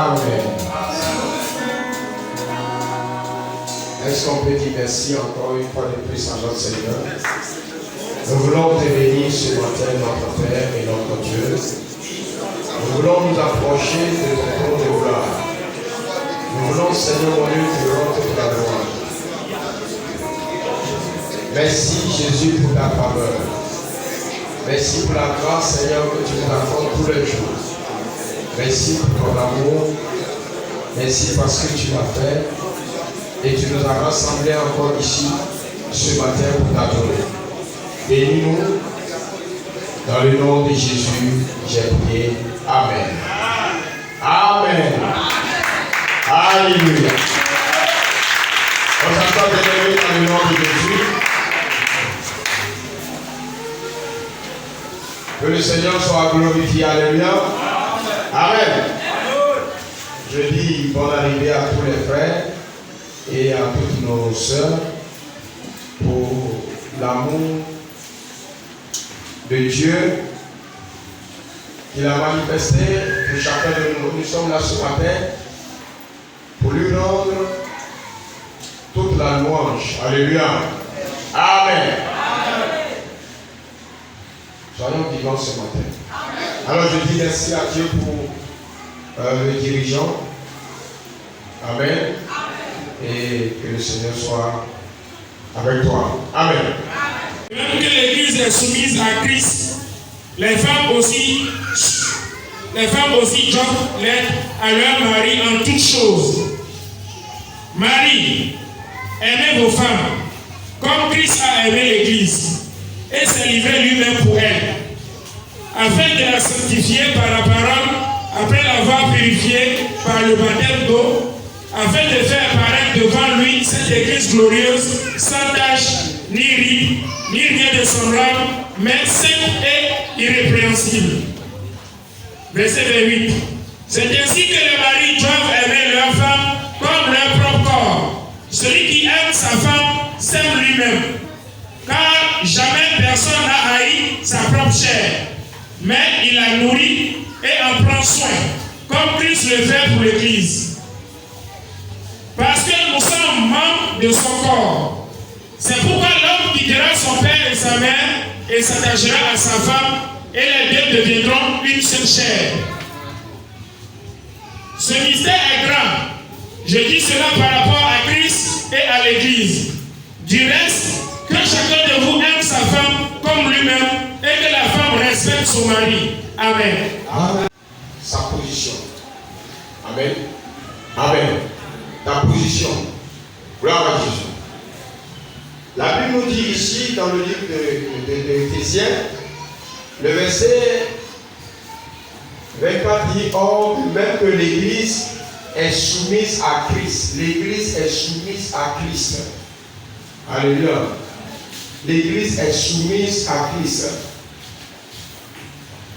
Amen. Est-ce qu'on peut dire merci encore une fois de plus à notre Seigneur? Nous voulons te bénir ce matin, notre Père et notre Dieu. Nous voulons nous approcher de ton trône de gloire. Nous voulons, Seigneur mon Dieu, te rendre toute la gloire. Merci Jésus pour ta faveur. Merci pour la grâce, Seigneur, que tu nous accordes tous les jours. Merci pour ton amour. Merci parce que tu m'as fait. Et tu nous as rassemblés encore ici, ce matin, pour t'adorer. Bénis-nous. Dans le nom de Jésus, j'ai prié. Amen. Amen. Alléluia. On s'entend d'élever dans le nom de Jésus. Que le Seigneur soit glorifié. Alléluia. Amen. Je dis bonne arrivée à tous les frères et à toutes nos sœurs pour l'amour de Dieu qu'il a manifesté pour chacun de nous. Nous sommes là ce matin pour lui rendre toute la louange. Alléluia. Amen. Soyons vivants ce matin. Alors je dis merci à Dieu pour le dirigeant. Amen. Et que le Seigneur soit avec toi. Amen. Même que l'Église est soumise à Christ, les femmes aussi doivent l'être à leur mari en toutes choses. Marie, aimez vos femmes, comme Christ a aimé l'Église, et s'est livré lui-même pour elle, afin de la sanctifier par la parole, après l'avoir purifiée par le baptême d'eau, afin de faire paraître devant lui cette Église glorieuse, sans tache, ni ride, ni rien de semblable, mais sainte et irrépréhensible. Verset 28. C'est ainsi que les maris doivent aimer leur femme comme leur propre corps. Celui qui aime sa femme s'aime lui-même, car jamais personne n'a haï sa propre chair, mais il la nourrit et en prend soin, comme Christ le fait pour l'Église. Parce que nous sommes membres de son corps. C'est pourquoi l'homme quittera son père et sa mère et s'attachera à sa femme, et les deux deviendront une seule chair. Ce mystère est grand. Je dis cela par rapport à Christ et à l'Église. Du reste, que chacun de vous aime sa femme comme lui-même et que la femme respecte son mari. Amen. Amen. Sa position. Amen. Amen. Ta position. Gloire à Jésus. La Bible nous dit ici, dans le livre d'Éphésiens, le verset 24 dit: or, même que l'Église est soumise à Christ. L'Église est soumise à Christ. Alléluia. L'Église est soumise à Christ.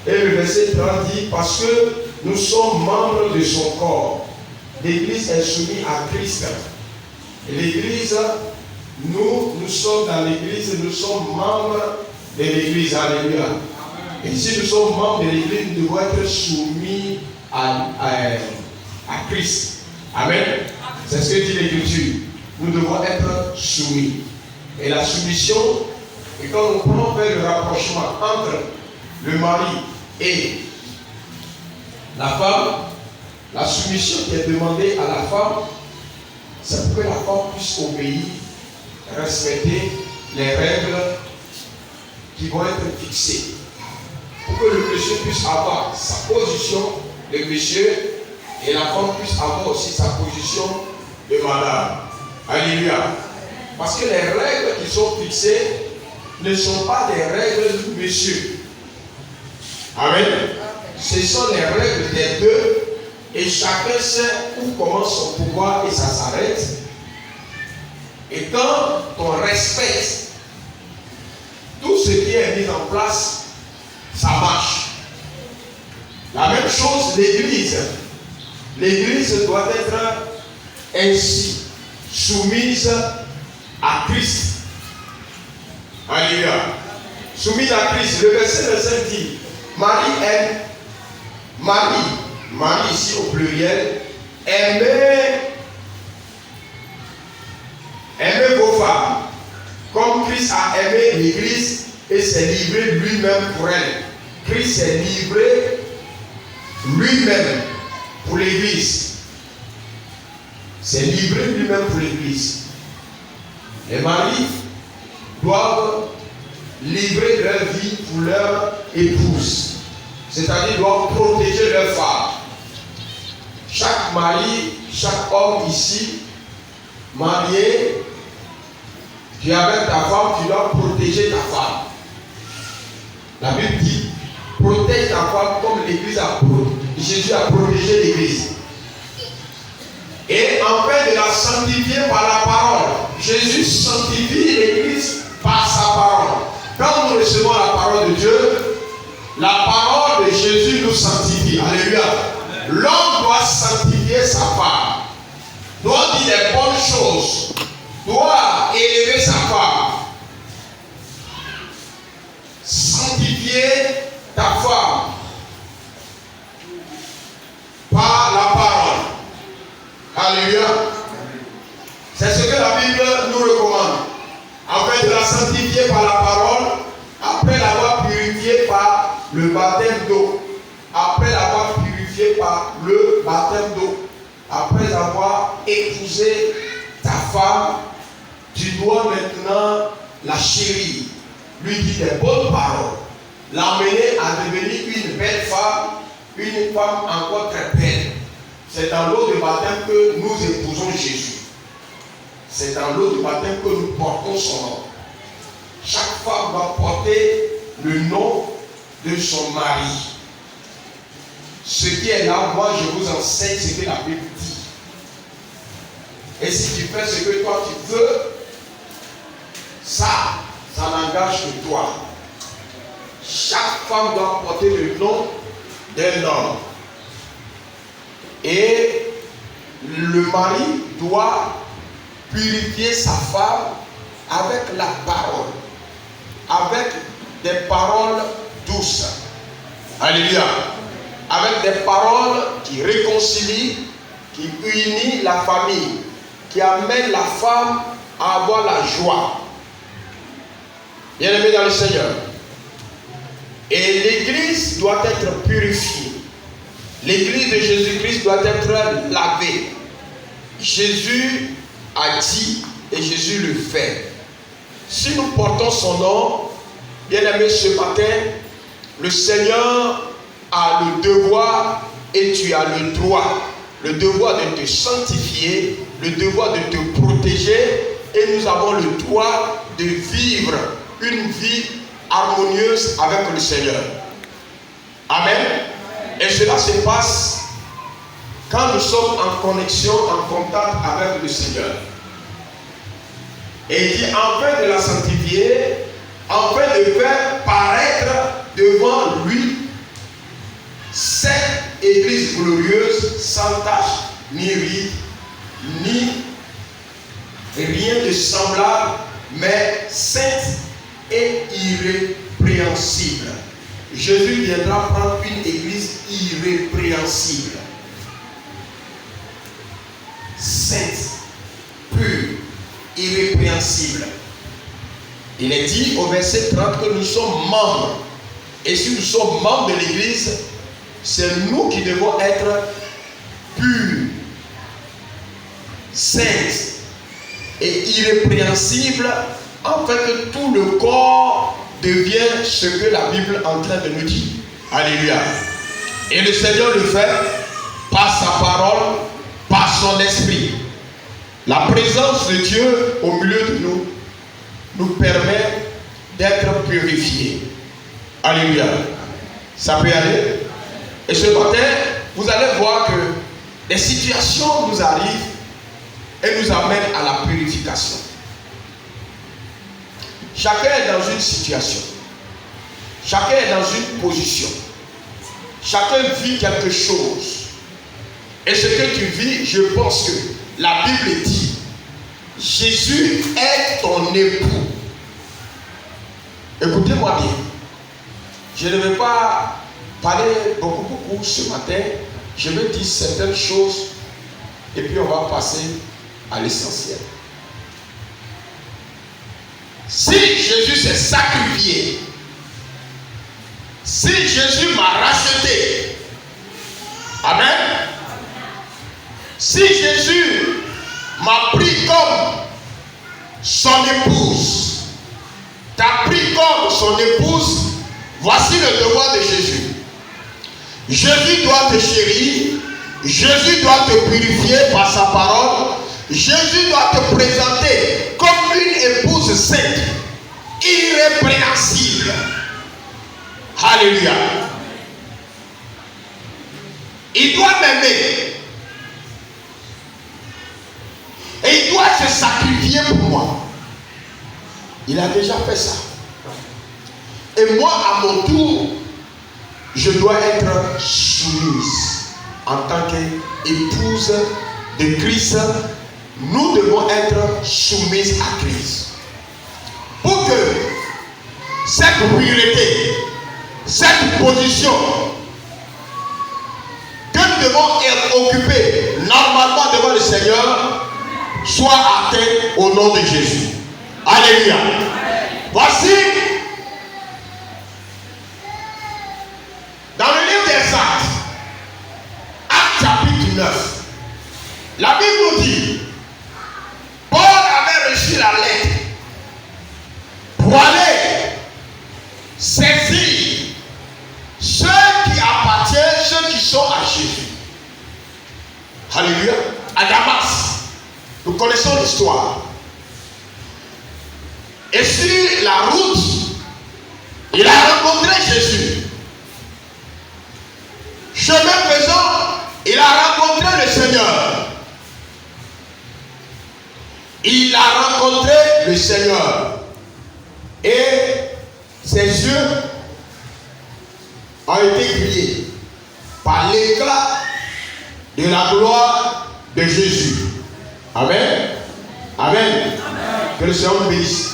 Et le verset 30 dit: parce que nous sommes membres de son corps. L'Église est soumise à Christ. Et l'Église, nous sommes dans l'Église, nous sommes membres de l'Église. Alléluia. Et si nous sommes membres de l'Église, nous devons être soumis à Christ. Amen. C'est ce que dit l'Écriture. Nous devons être soumis. Et la soumission, et quand on prend vers le rapprochement entre le mari et la femme, la soumission qui est demandée à la femme, c'est pour que la femme puisse obéir, respecter les règles qui vont être fixées. Pour que le monsieur puisse avoir sa position de monsieur et la femme puisse avoir aussi sa position de madame. Alléluia. Parce que les règles qui sont fixées ne sont pas des règles de monsieur. Amen. Ce sont les règles des deux et chacun sait où commence son pouvoir et ça s'arrête. Et quand on respecte tout ce qui est mis en place, ça marche. La même chose, l'Église. L'Église doit être ainsi, soumise à Christ. Alléluia. Soumise à Christ. Le verset 5 dit: Marie Marie ici au pluriel, aimez vos femmes, comme Christ a aimé l'Église et s'est livré lui-même pour elle. Christ s'est livré lui-même pour l'Église. S'est livré lui-même pour l'Église. Les maris doivent livrer leur vie pour leur épouse. C'est-à-dire doivent protéger leur femme. Chaque mari, chaque homme ici, marié, tu es avec ta femme, tu dois protéger ta femme. La Bible dit, protège ta femme comme l'Église a protégé. Jésus a protégé l'Église. Et afin de la sanctifier par la parole. Jésus sanctifie l'Église par sa parole. Quand nous recevons la parole de Dieu, la parole de Jésus nous sanctifie. Alléluia. L'homme doit sanctifier sa femme, doit dire des bonnes choses, doit élever sa femme. Sanctifier ta femme par la parole. Alléluia. C'est ce que la Bible nous recommande. Afin de la sanctifier par la parole, après l'avoir purifiée par le baptême d'eau. Après l'avoir purifiée par le baptême d'eau. Après avoir épousé ta femme, tu dois maintenant la chérir, lui dire des bonnes paroles, l'emmener à devenir une belle femme, une femme encore très belle. C'est dans l'eau de baptême que nous épousons Jésus. C'est dans l'eau de baptême que nous portons son nom. Chaque femme doit porter le nom de son mari. Ce qui est là, moi je vous enseigne ce que la Bible dit. Et si tu fais ce que toi tu veux, ça n'engage que toi. Chaque femme doit porter le nom d'un homme. Et le mari doit purifier sa femme avec la parole, avec des paroles douces. Alléluia. Avec des paroles qui réconcilient, qui unissent la famille, qui amènent la femme à avoir la joie. Bien-aimés dans le Seigneur. Et l'Église doit être purifiée. L'Église de Jésus-Christ doit être lavée. Jésus a dit et Jésus le fait. Si nous portons son nom, bien-aimés, ce matin, le Seigneur a le devoir et tu as le droit. Le devoir de te sanctifier, le devoir de te protéger, et nous avons le droit de vivre une vie harmonieuse avec le Seigneur. Amen. Et cela se passe quand nous sommes en connexion, en contact avec le Seigneur. Et il dit, afin de la sanctifier, afin de faire paraître devant lui cette église glorieuse, sans tache, ni ride, ni rien de semblable, mais sainte et irrépréhensible. Jésus viendra prendre une église irrépréhensible, sainte, pure, irrépréhensible. Il est dit au verset 30 que nous sommes membres. Et si nous sommes membres de l'église, c'est nous qui devons être purs, saints et irrépréhensibles, afin que tout le corps devienne ce que la Bible est en train de nous dire. Alléluia. Et le Seigneur le fait par sa parole, par son esprit. La présence de Dieu au milieu de nous nous permet d'être purifiés. Alléluia. Ça peut aller. Et ce matin, vous allez voir que des situations nous arrivent et nous amènent à la purification. Chacun est dans une situation. Chacun est dans une position. Chacun vit quelque chose. Et ce que tu vis, je pense que la Bible dit, Jésus est ton époux. Écoutez-moi bien. Je ne vais pas parler beaucoup ce matin, Je vais dire certaines choses et puis on va passer à l'essentiel. Si Jésus s'est sacrifié, si Jésus m'a racheté, amen. Si Jésus m'a pris comme son épouse, t'a pris comme son épouse, voici le devoir de Jésus. Jésus doit te chérir, Jésus doit te purifier par sa parole, Jésus doit te présenter comme une épouse sainte, irrépréhensible. Alléluia. Il doit m'aimer. Et il doit se sacrifier pour moi. Il a déjà fait ça. Et moi, à mon tour, je dois être soumise en tant qu'épouse de Christ. Nous devons être soumises à Christ. Pour que cette priorité, cette position que nous devons occuper normalement devant le Seigneur soit atteinte au nom de Jésus. Alléluia. Voici, dans le livre des Actes, Actes chapitre 9, la Bible nous dit, Paul avait reçu la lettre pour aller saisir ceux qui appartiennent, ceux qui sont à Jésus. Alléluia. À Damas. Nous connaissons l'histoire. Et sur la route, il a rencontré Jésus. Chemin faisant, il a rencontré le Seigneur. Il a rencontré le Seigneur. Et ses yeux ont été grillés par l'éclat de la gloire de Jésus. Amen. Amen. Que le Seigneur nous bénisse.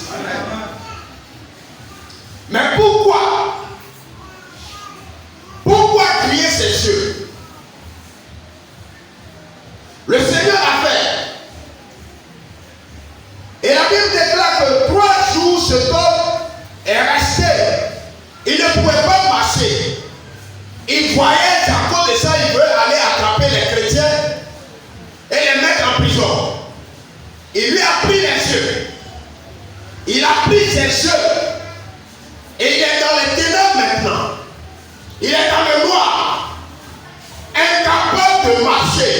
Mais pourquoi griller ses yeux? Le Seigneur a fait. Et la Bible déclare que 3 jours cet homme est resté. Il ne pouvait pas marcher. Il voyait à cause de ça, il veut aller attraper les chrétiens et les mettre en prison. Il lui a pris les yeux. Il a pris ses yeux. Et il est dans les ténèbres maintenant. Il est dans le noir. Incapable de marcher.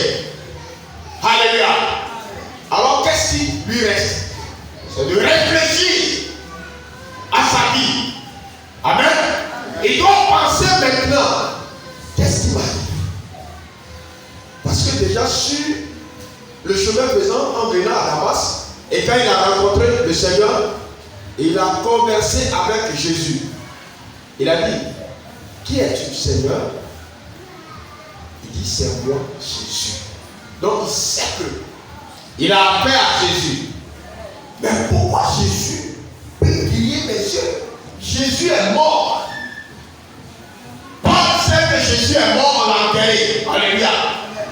Alléluia. Alors qu'est-ce qui lui reste? C'est de réfléchir à sa vie. Amen. Il doit penser maintenant. Qu'est-ce qui m'arrive? Parce que déjà sur le chemin faisant en venant à Damas, et quand il a rencontré le Seigneur, il a conversé avec Jésus. Il a dit, qui es-tu, Seigneur? Il dit, c'est moi, Jésus. Donc il sait que il a affaire à Jésus. Mais pourquoi Jésus peut griller mes yeux? Jésus est mort. Paul sait que Jésus est mort, on l'a enterré. Alléluia.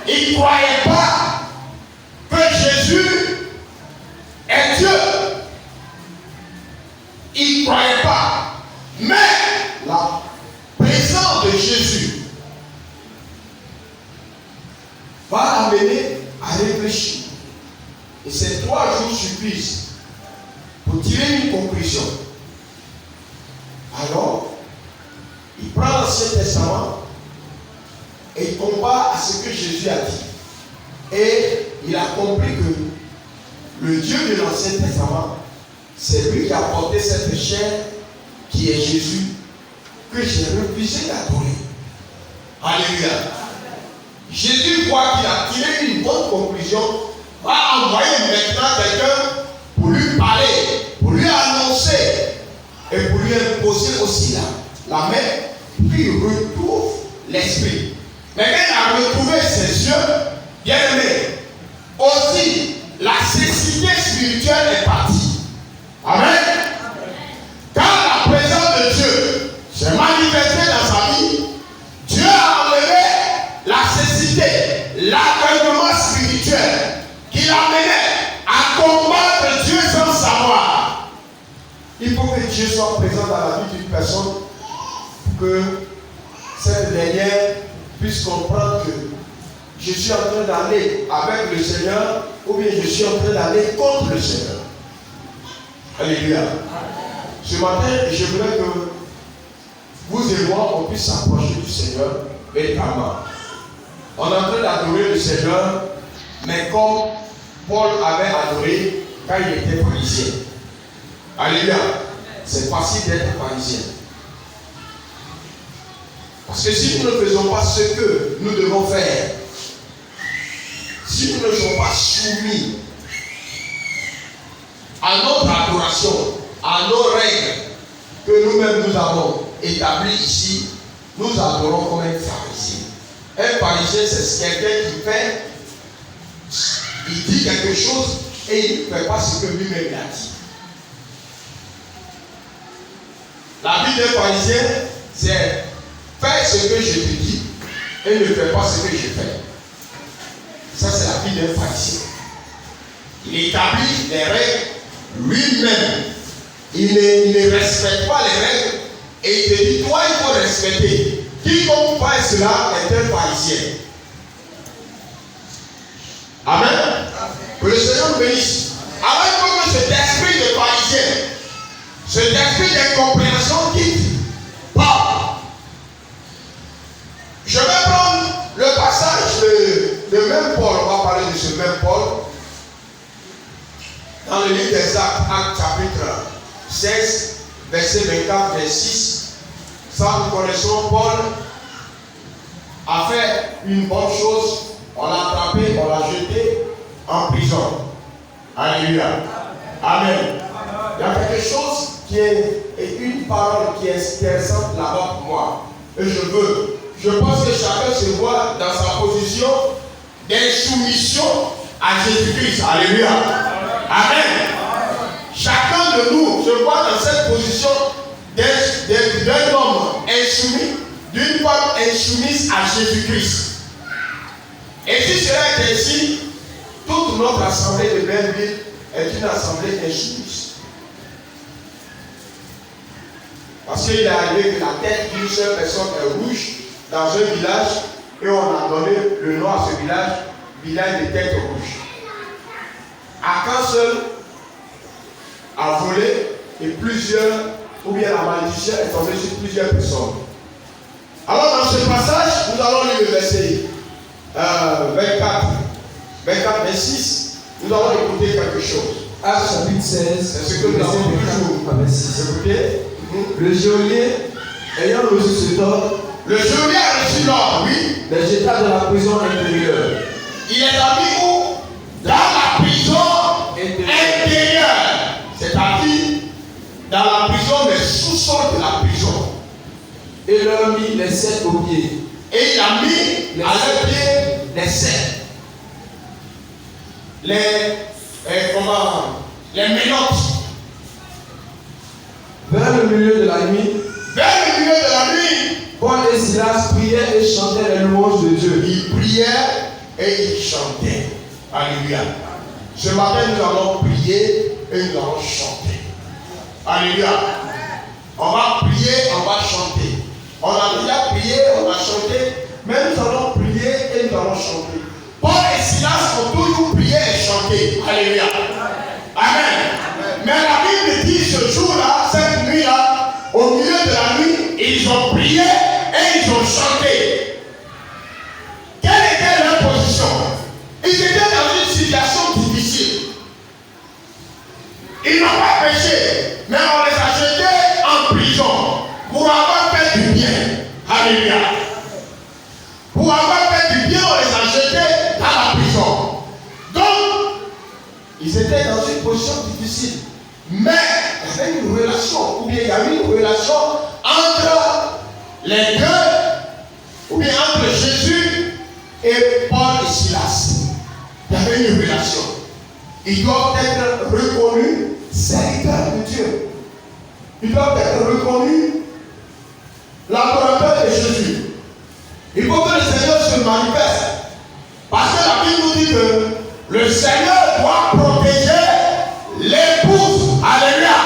Il ne croyait pas que Jésus est Dieu. Il ne croyait pas. Mais la présence de Jésus va amener à réfléchir. Et ces 3 jours suffisent pour tirer une conclusion. Alors, il prend l'Ancien Testament et il compare à ce que Jésus a dit. Et il a compris que le Dieu de l'Ancien Testament, c'est lui qui a porté cette chair qui est Jésus, que j'ai refusé d'adorer. Alléluia. Jésus voit qu'il a tiré une bonne conclusion, va envoyer maintenant quelqu'un pour lui parler, pour lui annoncer et pour lui imposer aussi la main, puis il retrouve l'esprit. Mais quand il a retrouvé ses yeux, bien aimé, aussi la cécité spirituelle est partie. Amen. Quand la présence de Dieu s'est manifestée dans sa vie, Dieu a enlevé la cécité nécessité, l'accompagnement spirituel qui l'amenait à combattre Dieu sans savoir. Il faut que Dieu soit présent dans la vie d'une personne pour que cette dernière puisse comprendre que je suis en train d'aller avec le Seigneur ou bien je suis en train d'aller contre le Seigneur. Alléluia. Ce matin, je voudrais que vous et moi, on puisse s'approcher du Seigneur véritablement. On est en train d'adorer le Seigneur, mais comme Paul avait adoré quand il était pharisien. Alléluia. C'est facile d'être pharisien. Parce que si nous ne faisons pas ce que nous devons faire, si nous ne sommes pas soumis à notre adoration, à nos règles que nous-mêmes nous avons établies ici, nous adorons comme un pharisien. Un pharisien, c'est quelqu'un qui fait, il dit quelque chose et il ne fait pas ce que lui-même a dit. La vie d'un pharisien, c'est faire ce que je te dis et ne fais pas ce que je fais. Ça, c'est la vie d'un pharisien. Il établit les règles lui-même. Il ne respecte pas les règles et il te dit, toi, il faut respecter. Quiconque fait cela est un pharisien. Amen. Que le Seigneur nous bénisse. Avec que cet esprit de pharisien, cet esprit d'incompréhension quitte pas. Je vais prendre le passage de même Paul. On va parler de ce même Paul. Dans le livre des Actes, chapitre 16, verset 24, 26. Ça, nous connaissons, Paul a fait une bonne chose. On l'a attrapé, on l'a jeté en prison. Alléluia. Amen. Il y a quelque chose qui est une parole qui est intéressante là-bas pour moi. Et je pense que chacun se voit dans sa position d'insoumission à Jésus-Christ. Alléluia. Amen. Chacun de nous se voit dans cette position d'un homme insoumis, d'une femme insoumise à Jésus-Christ. Et si cela est ainsi, toute notre assemblée de Belleville est une assemblée insoumise. Parce qu'il est arrivé que la tête d'une seule personne est rouge dans un village et on a donné le nom à ce village, village de tête rouge. Akan seul a volé et plusieurs, ou bien la malédiction est tombée sur plusieurs personnes. Alors dans ce passage, nous allons lire le verset 24, 26, nous allons écouter quelque chose. Actes chapitre 16, c'est ce que nous avons toujours écouté. Le geôlier, ayant reçu cet ordre, le geôlier a reçu l'ordre, oui. Les jeta dans la prison intérieure. Il est allé où? Dans la prison intérieure. C'est-à-dire dans la prison, mais sous-sol de la prison. Et leur mit les 7 aux pieds. Et il a mis à leurs pieds les 7. Les menottes. Vers le milieu de la nuit, Paul et Silas priaient et chantaient les louanges de Dieu. Ils priaient et ils chantaient. Alléluia. Ce matin, nous allons prier et nous allons chanter. Alléluia. On va prier, on va chanter. On a déjà prié, on a chanté, mais nous allons prier et nous allons chanter. Paul et Silas ont toujours prié et chanté. Alléluia. Amen. Mais la Bible dit ce jour-là, cette nuit-là, au milieu de la nuit, ils ont prié et ils ont chanté. Quelle était leur position? Ils étaient dans une situation difficile. Ils n'ont pas péché, mais on les a jetés en prison pour avoir fait du bien. Alléluia. Pour avoir fait du bien, on les a jetés dans la prison. Donc, ils étaient dans une position difficile. Mais il y avait une relation, ou bien il y avait une relation entre les deux, ou bien entre Jésus et Paul et Silas. Il y avait une relation. Ils doivent être reconnus serviteurs de Dieu. Ils doivent être reconnus l'adorateur de Jésus. Il faut que le Seigneur se manifeste Seigneur doit protéger l'épouse. Alléluia.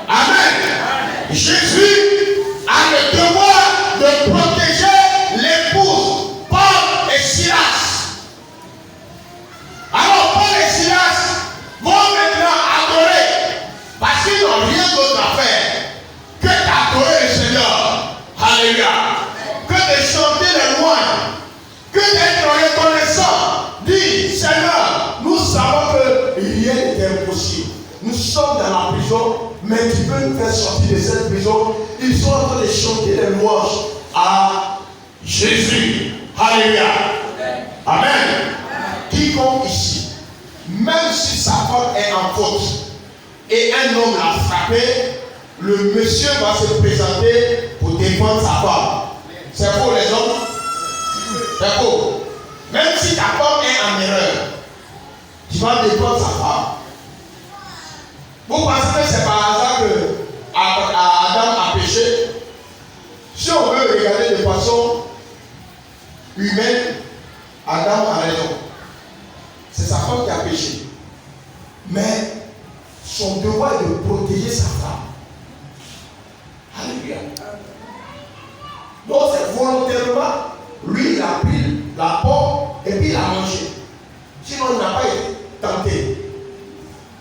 Amen. Jésus a le devoir de protéger l'épouse. Paul et Silas. Alors Paul et Silas vont maintenant adorer parce qu'ils n'ont rien d'autre à faire que d'adorer le Seigneur. Alléluia. Que de chanter les louanges, que d'être reconnaissant. Dis, Seigneur, nous savons que rien n'est impossible. Nous sommes dans la prison, mais tu peux nous faire sortir de cette prison. Ils sont en train de chanter les louanges à Jésus. Alléluia. Amen. Quiconque ici, même si sa femme est en faute et un homme l'a frappé, le monsieur va se présenter pour défendre sa femme. C'est faux les hommes? C'est faux. Même si ta femme est en erreur, tu vas défendre sa femme. Vous pensez que c'est par hasard que Adam a péché? Si on veut regarder de façon humaine, Adam a raison. C'est sa femme qui a péché. Mais son devoir est de protéger sa femme. Alléluia. Donc c'est volontairement, lui il a pris la pomme et puis il a mangé. Sinon il n'a pas été tenté.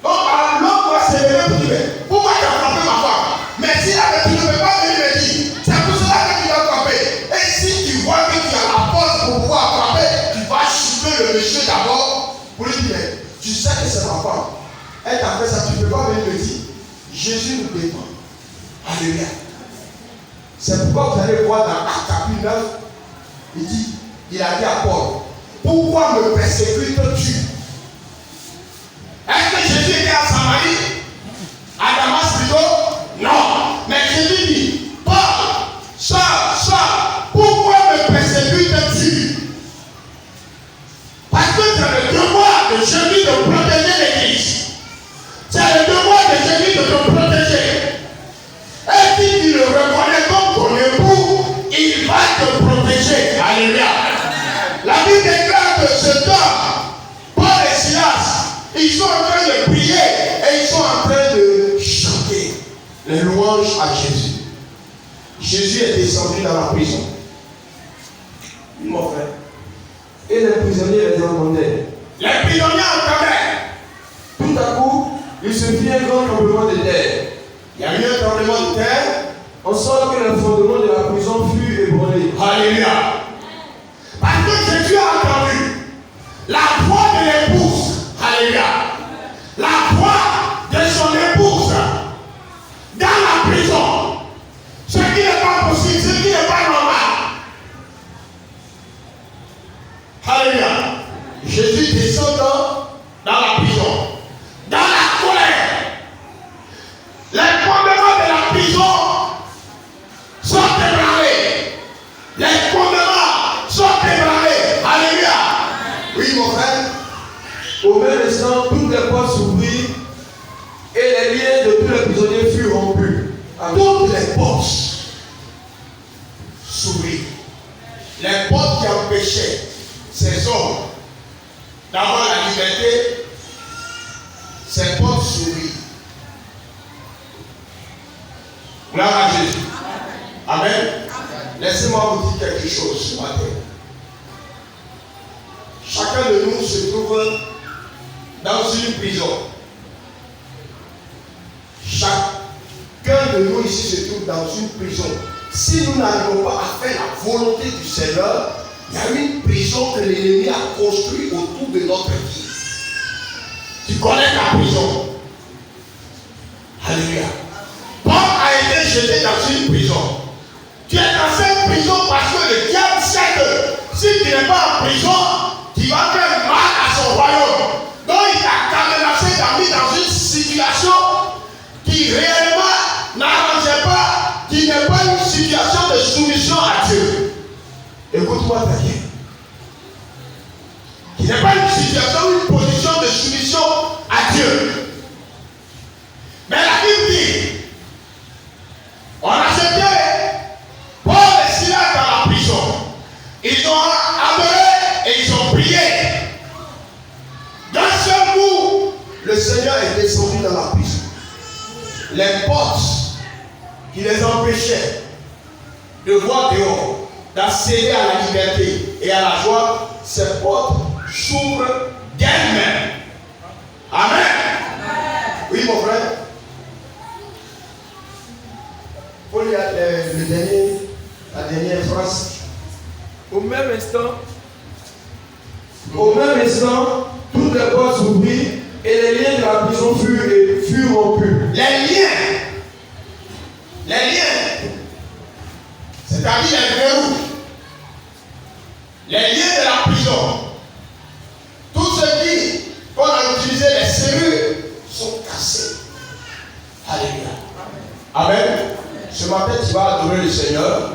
Donc l'homme doit se lever pour dire, pourquoi tu as frappé ma femme? Mais si tu ne peux pas venir me dire, c'est pour cela que tu dois frapper. Et si tu vois que tu as la force pour pouvoir frapper, tu vas chuter le monsieur d'abord pour lui dire, tu sais que c'est ma femme. Elle t'a fait ça, tu ne peux pas venir me dire, Jésus nous défend. Alléluia. C'est pourquoi vous allez voir dans Actes chapitre 9, il dit, il a dit à Paul, pourquoi me persécutes-tu? Est-ce que Jésus était à Samarie? À Damas plutôt? Non. Mais Jésus dit, Paul, Saul, pourquoi me persécutes-tu? Parce que c'est le devoir de Jésus de protéger l'Église. C'est le devoir de Jésus de te protéger. Et si tu le reconnais comme ton époux, il va te protéger. Alléluia. La Bible déclare que ce temps, Paul et Silas, ils sont en train de prier et ils sont en train de chanter les louanges à Jésus. Jésus est descendu dans la prison. Mon frère. Et les prisonniers les entendaient. Les prisonniers entendaient. Tout à coup, il se fit un grand tremblement de terre. Il y a eu un tremblement de terre. En sorte que le fondement de la prison fut ébranlé. Alléluia. Parce que Jésus a entendu la voix de l'épouse. Alléluia. La voix de son épouse dans la prison. Ce qui n'est pas possible, ce qui n'est pas normal. Alléluia. Jésus descend dans la prison. Dans la colère. Les fondements de la prison sont ébranlés. Les fondements sont ébranlés. Alléluia. Oui, mon frère. Au même instant, toutes les portes s'ouvrirent et les liens de tous les prisonniers furent rompus. Toutes les portes s'ouvrirent. Les portes qui empêchaient ces hommes d'avoir la liberté, ces portes s'ouvrirent. Gloire à Jésus. Amen. Laissez-moi vous dire quelque chose ce matin. Chacun de nous se trouve dans une prison. Chacun de nous ici se trouve dans une prison. Si nous n'arrivons pas à faire la volonté du Seigneur, il y a une prison que l'ennemi a construite autour de notre vie. Tu connais ta prison. Alléluia. Paul a été jeté dans une prison. Tu es dans cette prison parce que le diable sait que si tu n'es pas en prison, tu vas faire mal à son royaume. Donc il t'a cadenassé, t'a mis dans une situation qui réellement n'arrangeait pas, qui n'est pas une situation de soumission à Dieu. Écoute-moi très bien. Qui n'est pas une situation, une position de soumission à Dieu. Mais la Bible dit, on a jeté Paul et Silas dans la prison. Ils ont adoré et ils ont prié. Dans descendu dans la prison. Les portes qui les empêchaient de voir dehors, d'accéder à la liberté et à la joie, ces portes s'ouvrent d'elles-mêmes. Amen. Oui, mon frère. Pour lire la dernière phrase. Au même instant, toutes les portes s'ouvrirent et les liens de la prison furent rompus. Les liens, c'est-à-dire les verrous, les liens de la prison, tout ce qui, qu'on a utilisé, les serrures, sont cassés. Alléluia. Amen. Ce matin, tu vas adorer le Seigneur.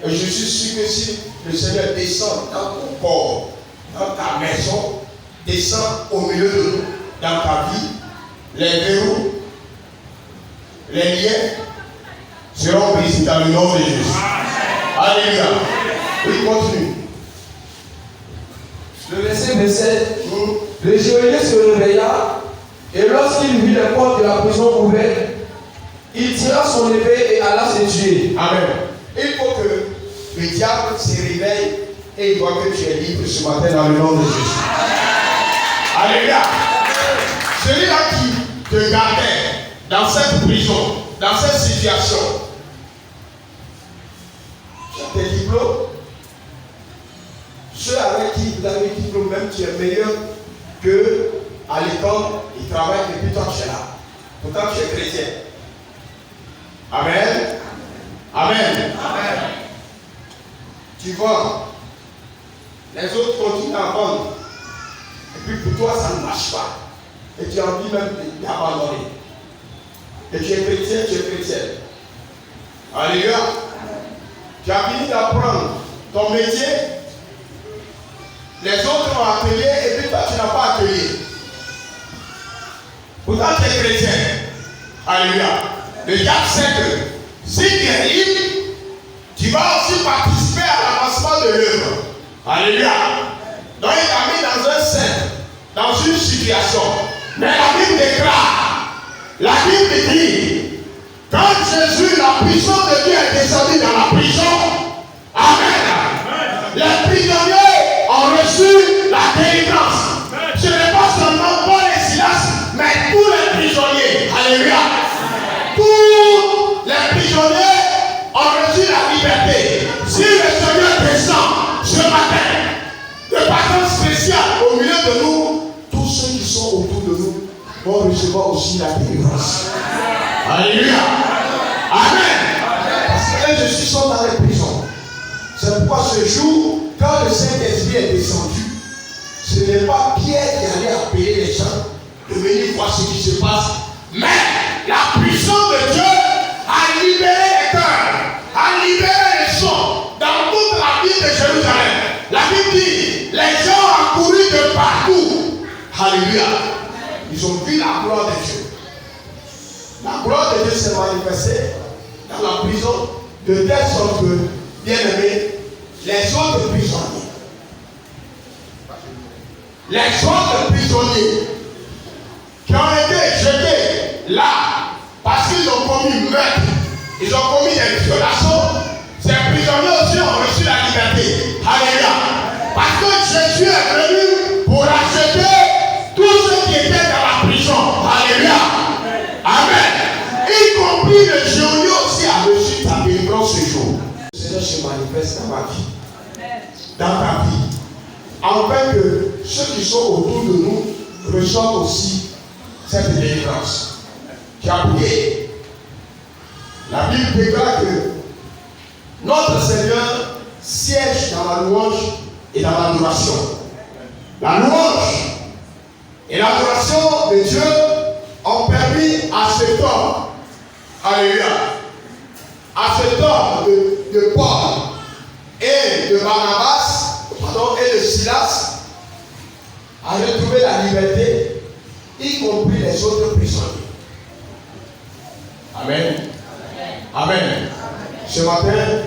Et je suis sûr que si le Seigneur descend dans ton corps, dans ta maison, descend au milieu de nous, dans ta vie, les verrous, les liens seront brisés dans le nom de Jésus. Alléluia. Oui, continue. Le verset 27. Le geôlier se réveilla et lorsqu'il vit les portes de la prison ouvertes, il tira son épée et alla se tuer. Amen. Il faut que le diable se réveille et il voit que tu es libre ce matin dans le nom de Jésus. Alléluia. Celui-là qui te gardait dans cette prison, dans cette situation, tu as tes diplômes. Ceux avec qui vous avez des diplômes, même tu es meilleur qu'à l'école, ils travaillent depuis toi tu es là. Pourtant tu es chrétien. Amen. Amen. Amen. Tu vois, les autres continuent à vendre. Et puis pour toi, ça ne marche pas. Et tu as envie même d'abandonner. Et tu es chrétien, tu es chrétienne. Alléluia. Tu as fini d'apprendre ton métier. Les autres ont atelier et puis toi, tu n'as pas atelier. Pourtant, tu es chrétien. Alléluia. Le diable sait que si tu es libre, tu vas aussi participer à l'avancement de l'œuvre. Alléluia. Donc il t'a mis dans un cercle, dans une situation. Mais la Bible déclare, la Bible dit, quand Jésus, la puissance de Dieu est descendue dans la prison, Amen. Les prisonniers ont reçu la délivrance. Ce n'est pas seulement Paul et Silas, mais tous les prisonniers. Alléluia. Tous les prisonniers ont reçu la liberté. Si le Seigneur descend ce matin, de façon spéciale au milieu de nous, tous ceux qui sont autour de nous vont recevoir aussi la délivrance. Alléluia. Amen. Parce que les Jésus sont dans les prisons. C'est pourquoi ce jour, quand le Saint-Esprit est descendu, ce n'est pas Pierre qui allait appeler les gens de venir voir ce qui se passe, mais la puissance de Dieu a libéré les cœurs, a libéré les sons dans toute la ville de Jérusalem. La Bible dit, les gens ont couru de partout. Alléluia. Ils ont vu la gloire de Dieu. La gloire de Dieu s'est manifestée dans la prison de telle sorte que, bien aimés, les autres prisonniers, qui ont été jetés là parce qu'ils ont commis meurtre, ils ont commis des violations, ces prisonniers aussi ont reçu la liberté. Alléluia. Parce que Jésus est venu pour racheter tous ceux qui étaient dans la prison. Alléluia. Amen. Y compris le geôlier aussi a reçu ta délivrance ce jour. Le Seigneur se manifeste dans ma vie, dans ta vie, afin que ceux qui sont autour de nous reçoivent aussi cette délivrance. Tu as prié. La Bible déclare que notre Seigneur siège dans la louange et dans l'adoration. La louange et l'adoration de Dieu ont permis à cet homme, alléluia, à cet homme de Paul et de Barnabas, et de Silas, à retrouver la liberté, y compris les autres prisonniers. Amen. Amen. Amen. Ce matin,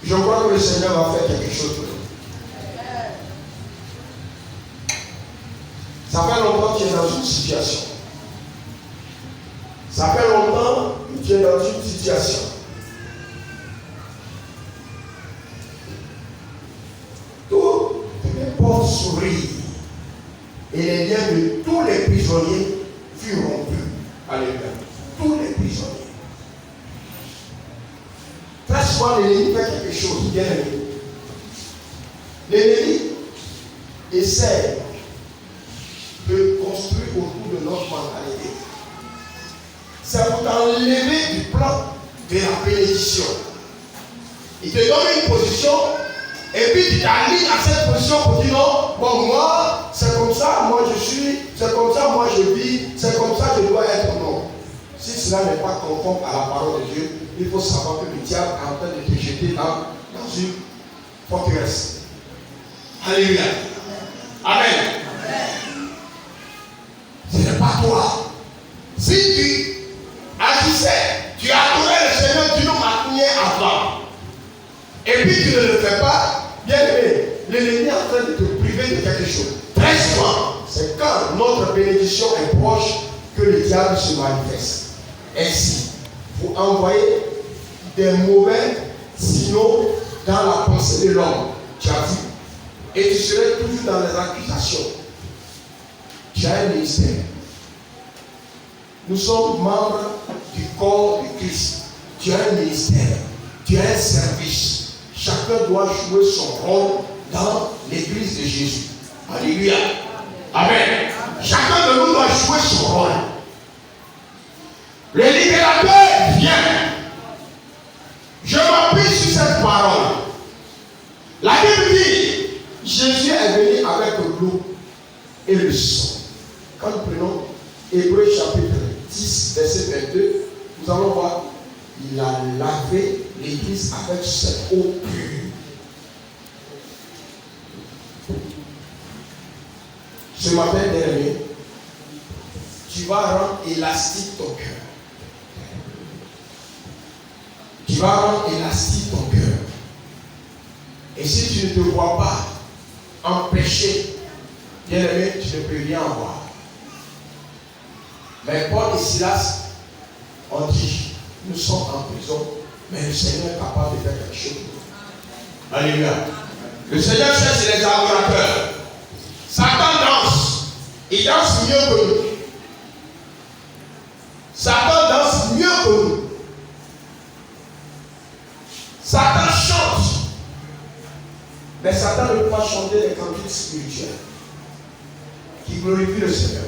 je crois que le Seigneur va faire quelque chose pour nous. Ça fait longtemps que tu es dans une situation. Ça fait longtemps que tu es dans une situation. Toutes les portes s'ouvrirent et les liens de tous les prisonniers furent rompus. Alléluia. Tous les prisonniers. Très souvent, l'ennemi fait quelque chose, bien aimé. L'ennemi essaie de construire autour de notre mentalité. C'est pour t'enlever du plan de la bénédiction. Il te donne une position et puis tu t'alignes à cette position pour dire non, bon moi c'est comme ça, moi je suis, c'est comme ça, moi je vis, c'est comme ça je dois être. Non. Si cela n'est pas conforme à la parole de Dieu, il faut savoir que le diable est en train de te jeter dans une forteresse. Alléluia. Amen. Ce n'est pas toi. Si tu agissais, tu adorais le Seigneur, tu nous maintenais avant. Et puis tu ne le fais pas, bien aimé, l'ennemi est en train de te priver de quelque chose. Très souvent, c'est quand notre bénédiction est proche que le diable se manifeste. Ainsi, vous envoyez des mauvais signaux dans la pensée de l'homme. Tu as dit. Et tu serais toujours dans les accusations. Tu as un ministère. Nous sommes membres du corps de Christ. Tu as un ministère. Tu as un service. Chacun doit jouer son rôle dans l'église de Jésus. Alléluia. Amen. Chacun de nous doit jouer son rôle. Le libérateur vient. Je m'appuie sur cette parole. La Bible dit, Jésus est venu avec l'eau et le sang. Quand nous prenons Hébreux chapitre 10, verset 22, nous allons voir, il a lavé l'église avec cette eau pure. Ce matin, bien-aimé, tu vas rendre élastique ton cœur. Tu vas rendre élastique ton cœur. Et si tu ne te vois pas en péché, bien-aimé, tu ne peux rien voir. Mais Paul et Silas ont dit, nous sommes en prison, mais le Seigneur est capable de faire quelque chose. Alléluia. Le Seigneur cherche les adorateurs. Satan danse. Il danse mieux que nous. Satan danse mieux que nous. Satan chante. Mais Satan ne peut pas chanter les cantiques spirituels qui glorifient le Seigneur.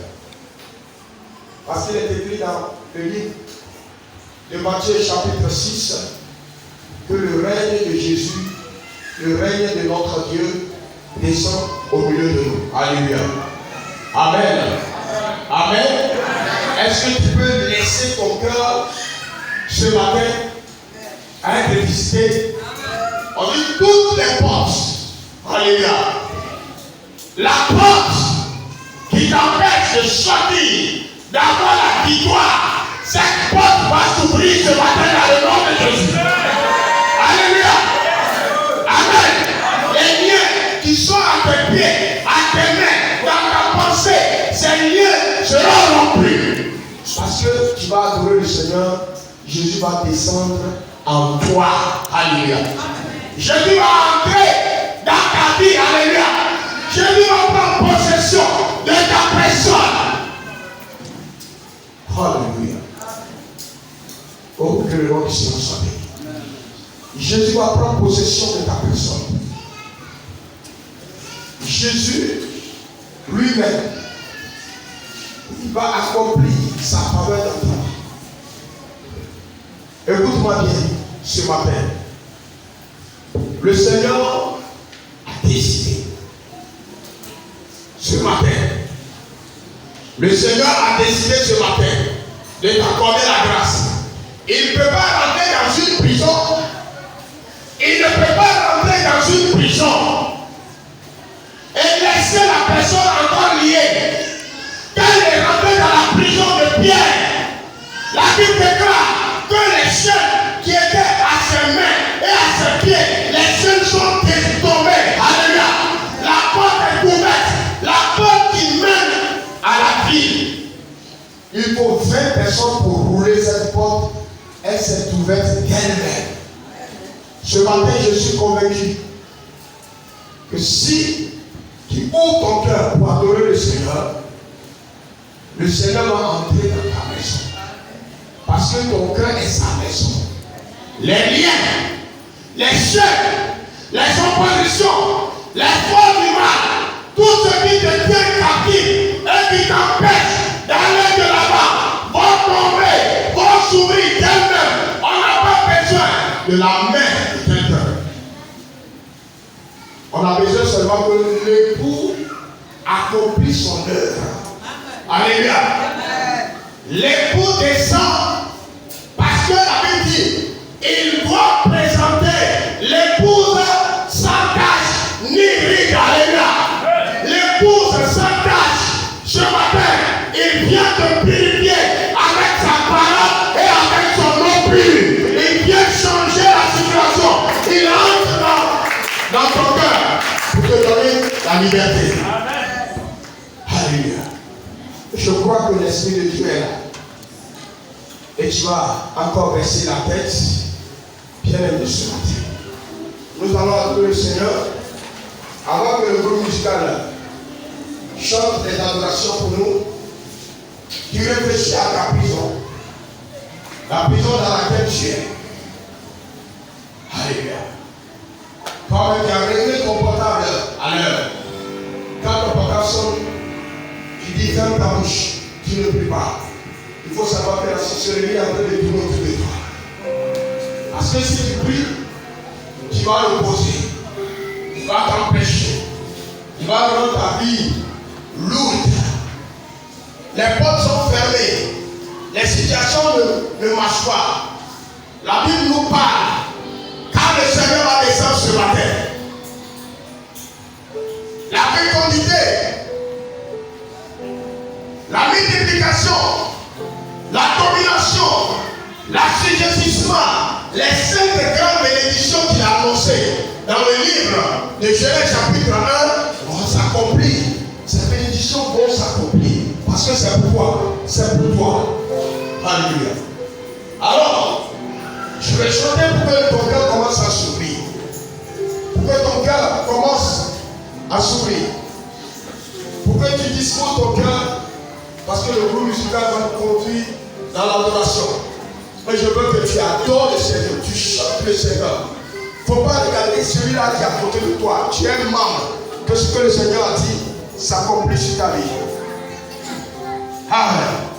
Parce qu'il est écrit dans le livre de Matthieu chapitre 6 que le règne de Jésus, le règne de notre Dieu descend au milieu de nous. Alléluia. Amen. Amen. Est-ce que tu peux laisser ton cœur ce matin être visité? On dit toutes les portes. Alléluia. La porte qui t'empêche de sortir, d'avoir la victoire, cette porte va s'ouvrir ce matin dans le nom de Jésus. Alléluia. Amen. Les liens qui sont à tes pieds, à tes mains, dans ta pensée, ces liens seront rompus. Parce que tu vas adorer le Seigneur, Jésus va descendre en toi. Alléluia. Jésus va entrer dans ta vie. Alléluia. Jésus va prendre possession de ta personne. Alléluia. Oh, que le nom du Seigneur soit béni. Jésus va prendre possession de ta personne. Jésus lui-même, il va accomplir sa faveur dans toi. Écoute-moi bien ce matin. Le Seigneur a décidé ce matin. Le Seigneur a décidé ce matin de t'accorder la grâce. Il ne peut pas rentrer dans une prison. Il ne peut pas rentrer dans une prison et laisser la personne encore liée. Quand il est rentré dans la prison de Pierre, la Bible déclare que les chaînes qui étaient à ses mains et à ses pieds, les chaînes sont tombées. Alléluia. La porte est ouverte. La porte qui mène à la vie. Il faut 20 personnes pour rouler cette porte, elle s'est ouverte d'elle-même. Ce matin, je suis convaincu que si tu ouvres ton cœur pour adorer le Seigneur va entrer dans ta maison. Parce que ton cœur est sa maison. Les liens, les chaînes, les oppositions, les forces du mal, tout ce qui te tient captif et qui t'empêche d'aller de là-bas, vont tomber, vont s'ouvrir d'elles-mêmes. On n'a pas besoin de la main de quelqu'un. On a besoin seulement que l'époux accomplisse son œuvre. Alléluia. L'époux descend parce que la Bible dit il doit présenter l'épouse sans tache ni ride. Alléluia. L'épouse sans tache, ce matin, il vient te purifier avec sa parole et avec son nom pur. Il vient changer la situation. Il entre dans ton cœur pour te donner la liberté. Alléluia. Je crois que l'Esprit de Dieu est là. Et tu vas encore baisser la tête, bien-aimé ce matin. Nous allons adorer le Seigneur avant que le groupe musical chante les adorations pour nous. Tu réfléchis à ta prison, la prison dans laquelle tu es. Alléluia. Quand tu as réglé ton portable à l'heure, quand ton portable sonne, tu dis ferme ta bouche, tu ne pries pas. Il faut savoir que la sorcellerie est en train de tourner autour de toi. Parce que si tu pries, tu vas l'opposer. Il va t'empêcher. Il va rendre ta vie lourde. Les portes sont fermées. Les situations ne marchent pas. La Bible nous parle. Quand le Seigneur va descendre ce matin, la fécondité, la multiplication, la domination, l'assujettissement, les 5 grandes bénédictions qu'il a annoncées dans le livre de Genèse chapitre 1 vont s'accomplir. Ces bénédictions vont s'accomplir. Parce que c'est pour toi. C'est pour toi. Alléluia. Alors, je vais chanter pour que ton cœur commence à s'ouvrir. Pour que ton cœur commence à s'ouvrir. Pour que tu disposes ton cœur. Parce que le groupe musical va te conduire dans l'adoration. Mais je veux que tu adores le Seigneur, tu chantes le Seigneur. Il ne faut pas regarder celui-là qui est à côté de toi. Tu es membre que ce que le Seigneur a dit s'accomplit sur ta vie. Amen.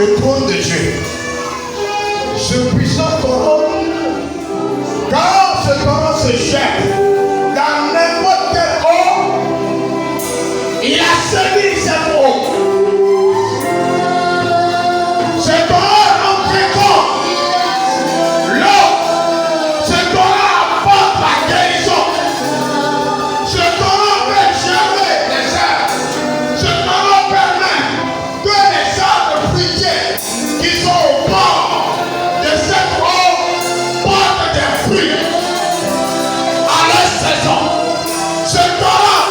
le trône de Dieu. Ce puissant torrent, quand ce torrent se jette dans n'importe quelle eau, il assainit cette eau. Ce torrent en fécond l'eau, ce torrent apporte la guérison. Ce torrent fait germer les herbes. Ce torrent permet que les arbres fruitiers qui sont au bord de cette eau portent des fruits à leur saison. Ce torrent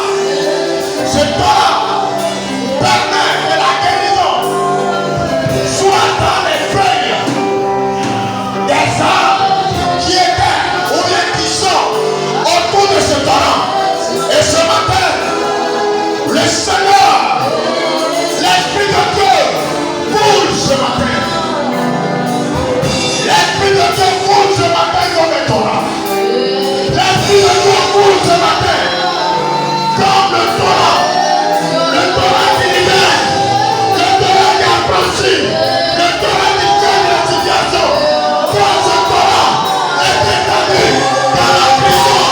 permet que la guérison soit dans les feuilles des arbres qui étaient ou bien qui sont autour de ce torrent. Et ce matin, le Seigneur, l'Esprit de Dieu, coule ce matin. L'Esprit de Dieu coule ce matin comme le torrent. L'Esprit de Dieu coule ce matin comme le torrent. Le torrent qui libère, le torrent qui affranchit, le torrent qui change la situation. Quand ce torrent est établi dans la prison,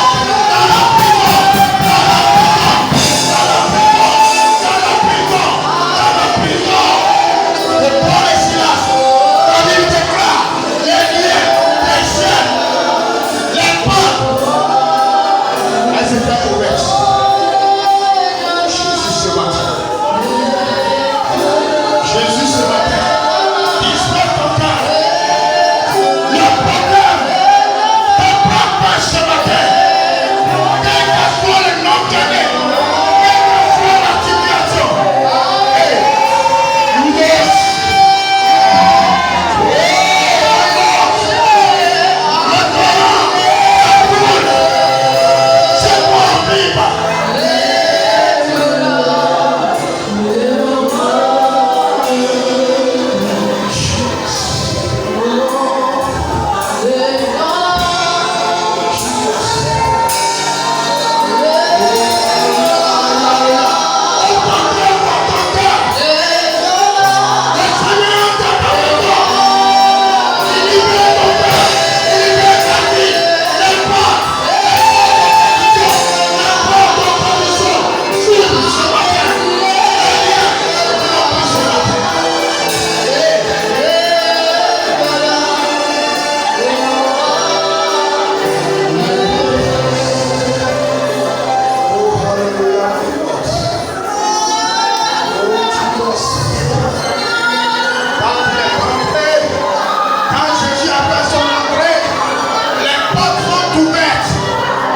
dans la prison, dans la prison, dans la prison, dans la prison, dans la prison, de Paul et Silas, quand il déclare les liens, les chaînes, les portes, elles étaient ouvertes. Jésus ce matin. Jésus ce matin. Dispose ton cœur. Le problème ne prend pas ce matin. Quel que soit le nom qu'elle est, quelle que soit la situation. Hey, yes. Le torrent, la poule, c'est pour vivre. Quand Jésus a fait son entrée, les portes sont ouvertes.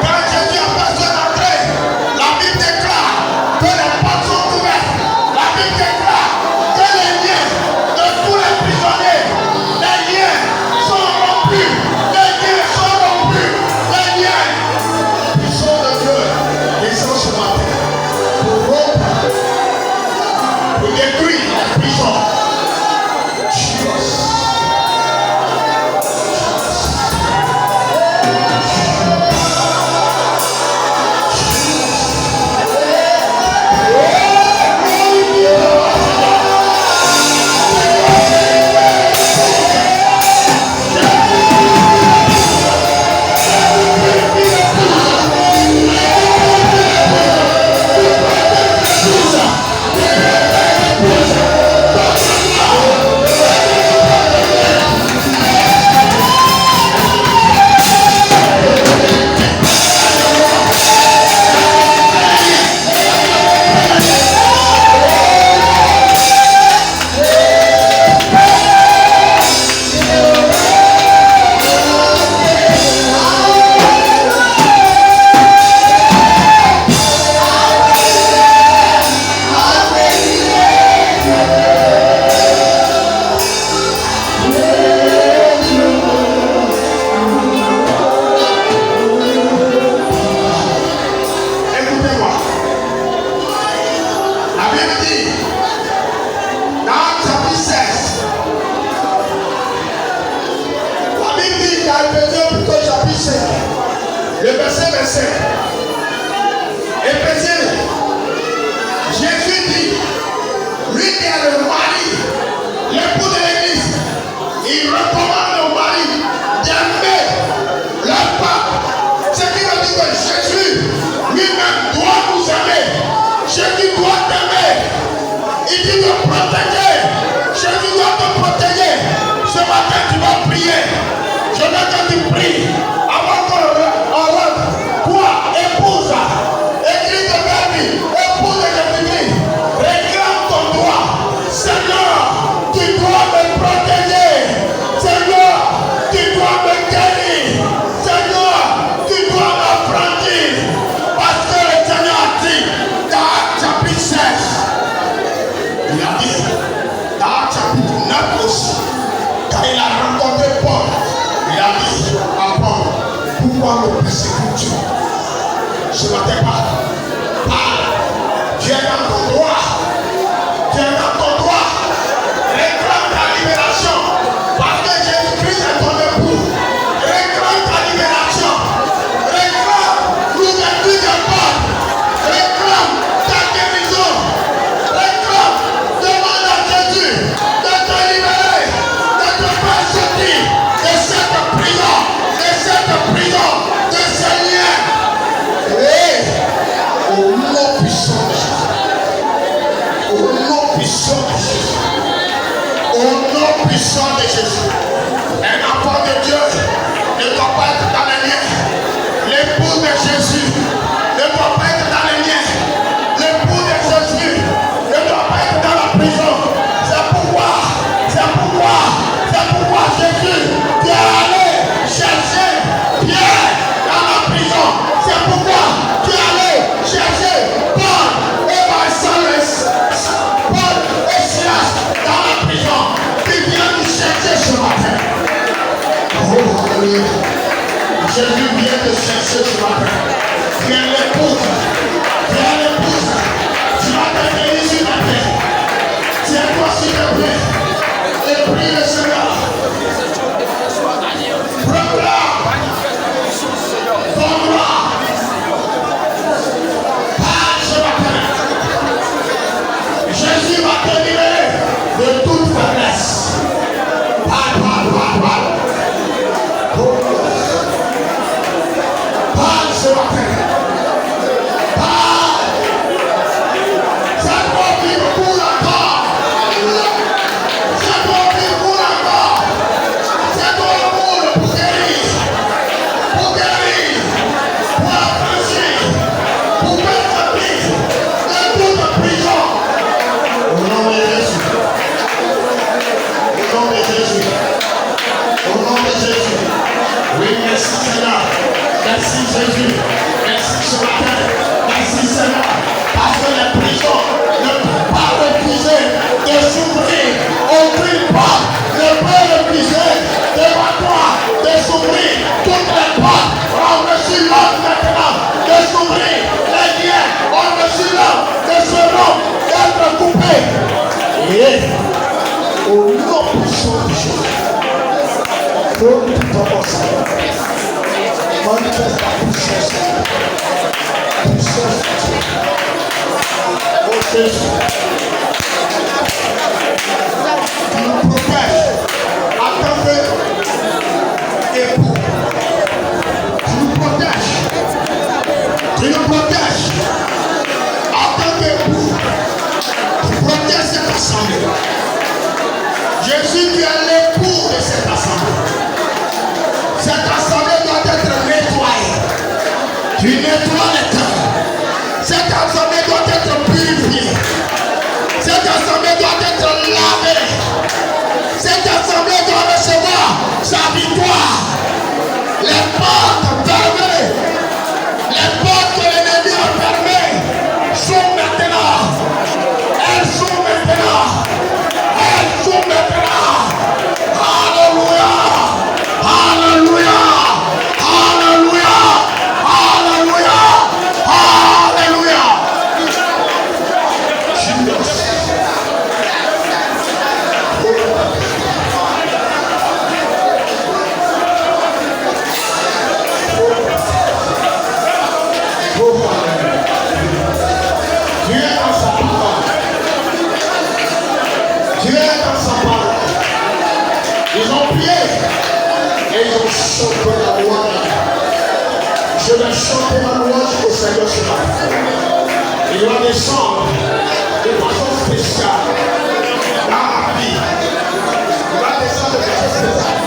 Quand Jésus a fait son entrée, la Bible déclare que les portes sont ouvertes. La Bible déclare que les liens de tous les prisonniers, les liens sont rompus. Les liens sont rompus. Les liens. Ils sont de Dieu. Ils sont ce matin pour rompre, pour détruire les prisons. Le verset 25. Éphésiens, Jésus dit, lui qui est le mari, l'époux de pouvoir me persécuter. Ce matin, parle. Tu es dans ton droit. Tu es dans ton droit. Réclame ta libération. Parce que Jésus-Christ est ton époux. Réclame ta libération. Réclame l'ouverture des portes. Réclame ta guérison. Réclame, demande à Jésus de te libérer, de te faire sortir de cette prison, de ce lien. Et au nom puissant de Jésus. Au nom puissant de Jésus. Au nom puissant de Jésus. Un enfant de Dieu ne doit pas être dans les liens. L'épouse de Jésus ne doit pas être dans les liens. L'époux de Jésus ne doit pas être dans la prison. C'est pourquoi Jésus est allé chercher Pierre dans la prison. C'est pourquoi tu es allé chercher Paul et Silas dans la prison. Qui vient nous chercher ce matin. Oh, alléluia. Jésus vient te chercher ce matin. Tu es l'épouse. Tu vas te bénir sur la terre. Tiens-toi s'il te plaît. Et prie le Seigneur. Proclame ton droit. Parle ce matin. Jésus va te libérer de toute faiblesse. Parle. Parle ce matin. Parle. C'est toi qui me coule encore. C'est toi qui me coule encore. C'est ton amour pour guérir. Pour affranchir. Pour mettre vie de toute prison. Au nom de Jésus. Au nom de Jésus. Au nom de Jésus. Oui, merci Seigneur. Merci Jésus. Merci ce matin. Merci Seigneur. Parce que les prisons ne peuvent pas refuser de s'ouvrir. Aucune porte ne peut refuser devant toi de s'ouvrir. Toutes les portes ont reçu l'ordre maintenant de s'ouvrir. Les liens ont reçu l'ordre de se rompre, d'être coupés. Et au nom puissant de Jésus. Manifeste la puissance. Oh Jésus. Tu nous protèges en tant qu'époux. Tu nous protèges en tant qu'époux. Tu protèges cette assemblée. Jésus, tu es l'époux de cette assemblée. Cette assemblée doit être nettoyée. Tu nettoies les cœurs. Cette assemblée doit être purifiée. Cette assemblée doit être lavée. Cette assemblée doit recevoir sa victoire. Les portes fermées, les portes que l'ennemi a fermées sont maintenant. Elles sont maintenant. Alléluia. Alléluia. Alléluia. Alléluia. Alléluia. Jesus. Dieu est dans sa parole. Dieu est dans sa parole. Ils ont prié et ils ont chanté la louange. Je vais chanter ma louange au Seigneur ce matin. Il va descendre de façon spéciale dans ma vie. Il va descendre de façon spéciale.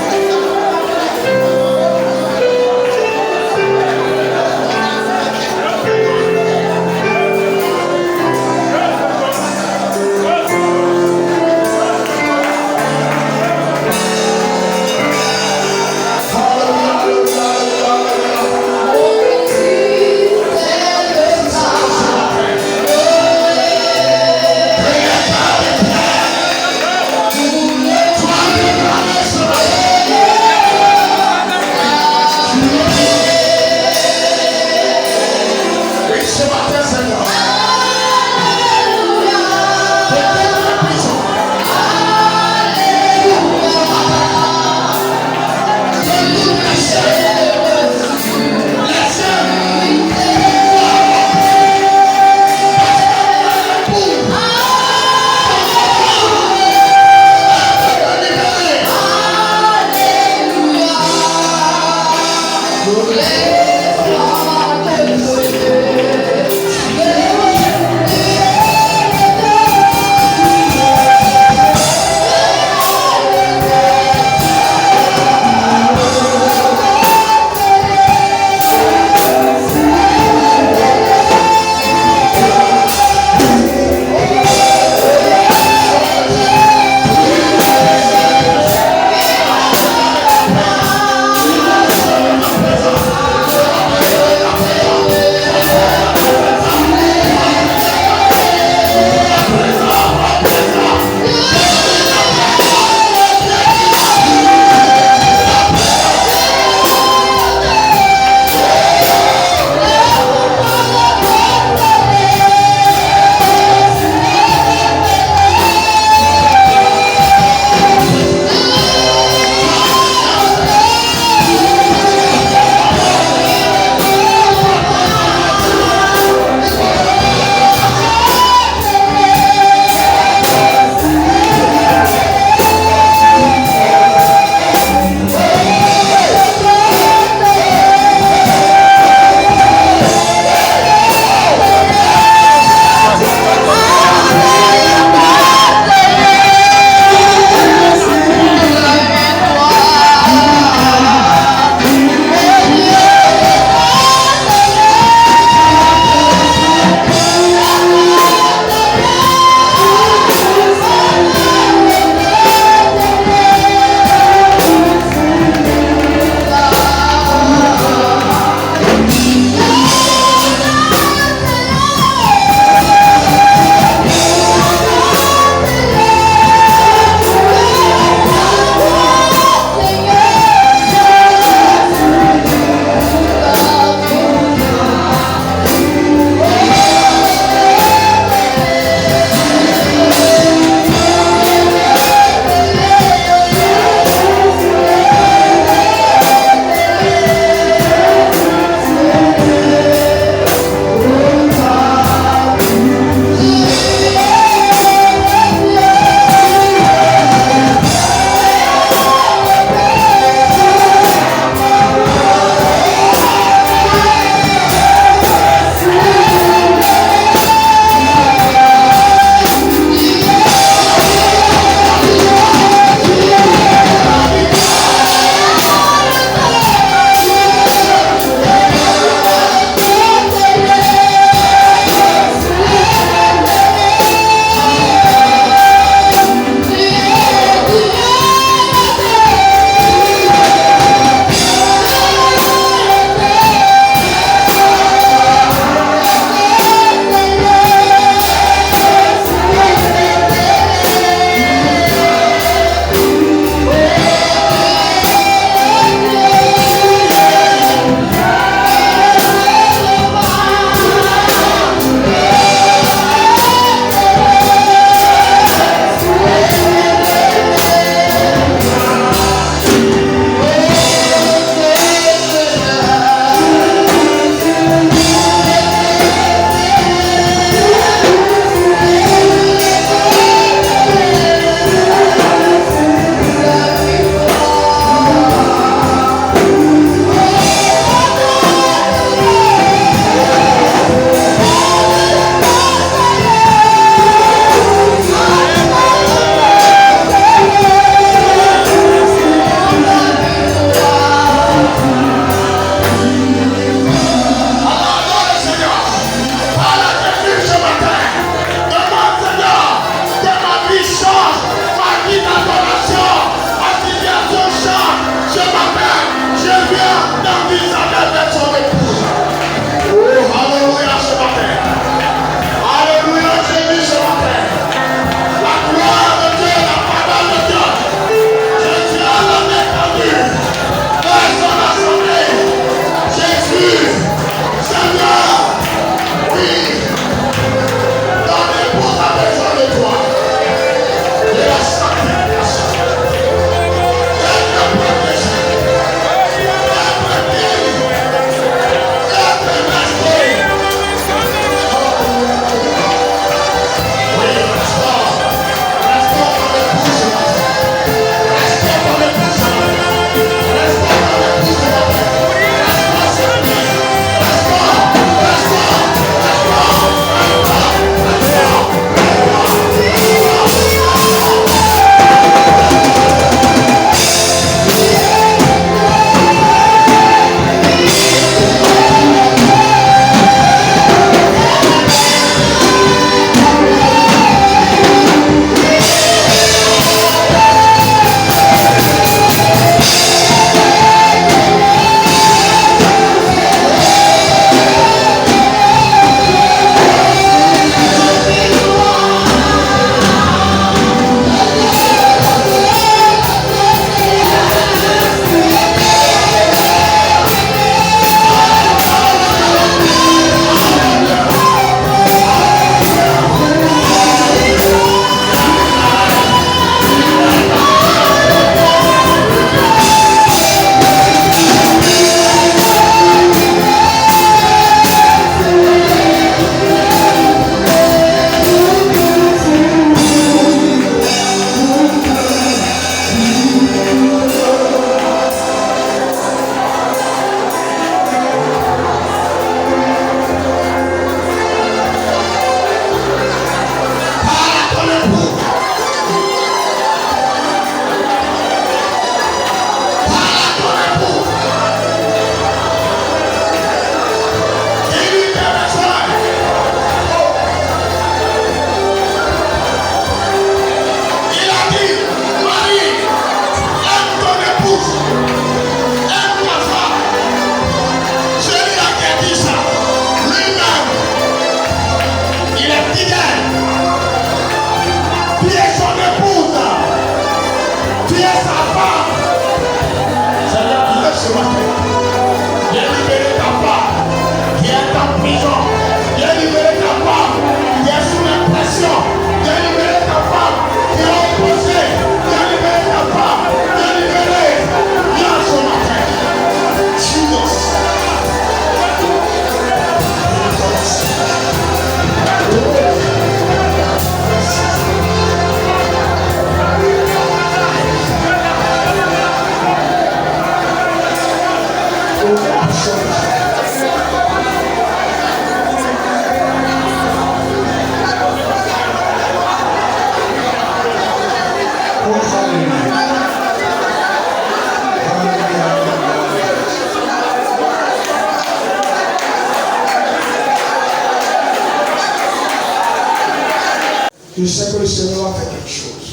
Je sais que le Seigneur va faire quelque chose.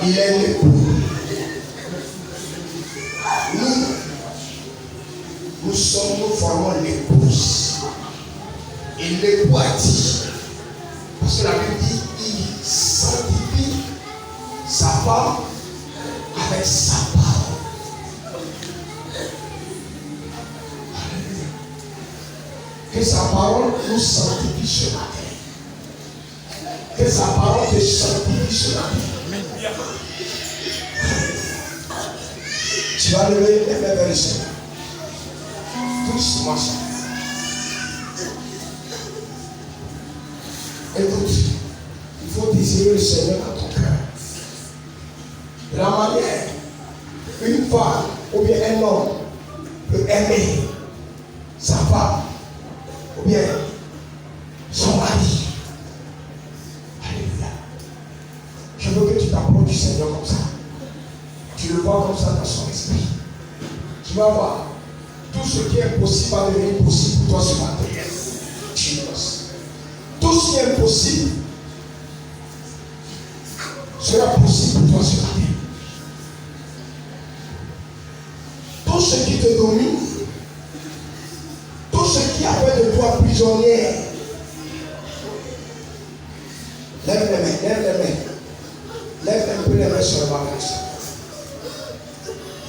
Il est l'époux. Nous formons l'épouse. Et l'époux a dit, parce que la Bible dit, il sanctifie sa femme avec sa parole. Alléluia. Que sa parole nous sanctifie ce matin. Que sa parole te sanctifie ce matin. Tu vas lever les mains vers le Seigneur. Tous, moi, ça. Écoute, il faut désirer le Seigneur dans ton cœur. De la manière qu'une femme ou bien un homme peut aimer sa femme ou bien son mari. Alléluia. Je veux que tu t'approches du Seigneur comme ça. Tu le vois comme ça dans son esprit. Tu vas voir. Tout ce qui est possible va devenir possible pour toi ce matin. Tout ce qui est impossible sera possible pour toi ce matin. Tout ce qui te domine, tout ce qui a fait de toi prisonnier, lève les mains, lève les mains. Lève un peu les mains sur le bagage.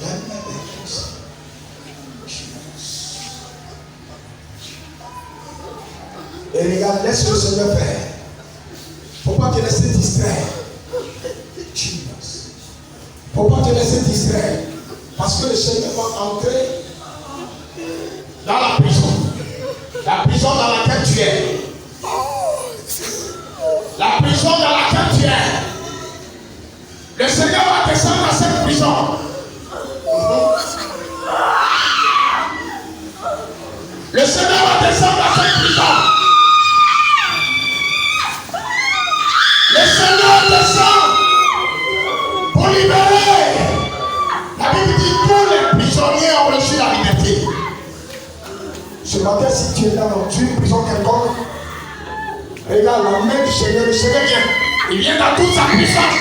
Lève les mains. Et regarde, laisse le Seigneur faire. Il ne faut pas te laisser distraire. Il ne faut pas te laisser distraire. Parce que le Seigneur va entrer dans la prison. La prison dans laquelle tu es. La prison dans laquelle tu es. Le Seigneur va descendre dans cette prison. Le Seigneur va descendre dans cette prison. Le Seigneur descend pour libérer. La Bible dit que tous les prisonniers ont reçu la liberté. Ce matin, si tu es dans une prison quelconque, regarde la main du Seigneur. Le Seigneur vient. Il vient dans toute sa puissance.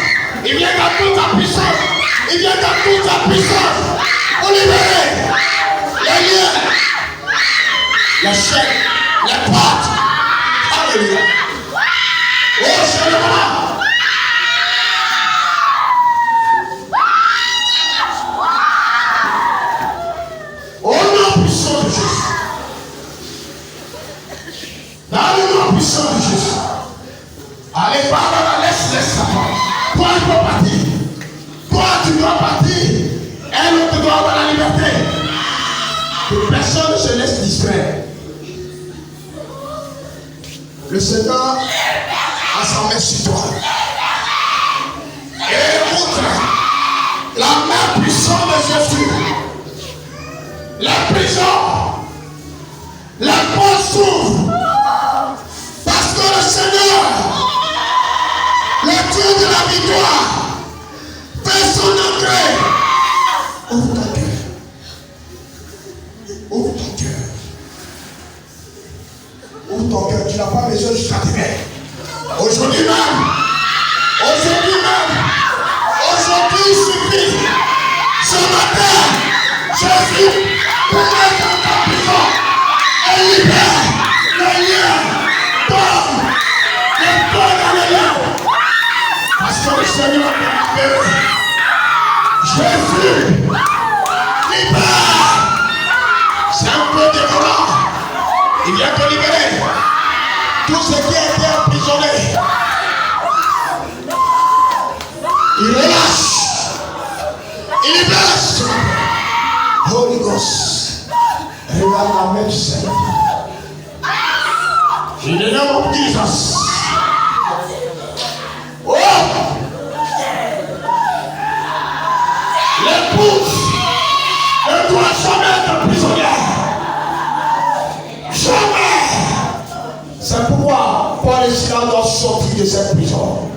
Il vient dans toute sa puissance. Il vient dans toute sa puissance pour libérer les liens, les chaînes, les portes. Alléluia. Oh, c'est le moment. Au nom puissant de Jésus. Dans le nom puissant de Jésus. Allez, Barbara, laisse sa femme. Toi, tu dois partir. Toi, tu dois partir. Elle te doit avoir la liberté. Que personne ne se laisse distraire. Le Seigneur a sa main sur toi. Et écoute, la main puissante de Jésus. La prison, la porte s'ouvre. Parce que le Seigneur, le Dieu de la victoire, fait son entrée. Ouvre ton cœur. Ouvre ton cœur. Ouvre ton cœur. Tu n'as pas besoin jusqu'à demain. Aujourd'hui même. Aujourd'hui même. Aujourd'hui il suffit. Ce matin, Jésus pour être dans ta prison et libère les liens. Tombe. Et toi dans les liens. Parce que le Seigneur t'a libéré. Jésus libère. C'est un peu dévorant. Il vient te libérer. Tout ce qui a été emprisonné, il relâche. Il libère. Holy Ghost. Regarde la main du Seigneur. In the name of Jesus. Oh! L'épouse ne doit jamais être prisonnière. Jamais. C'est pourquoi Paul et Silas doivent sortir de cette prison.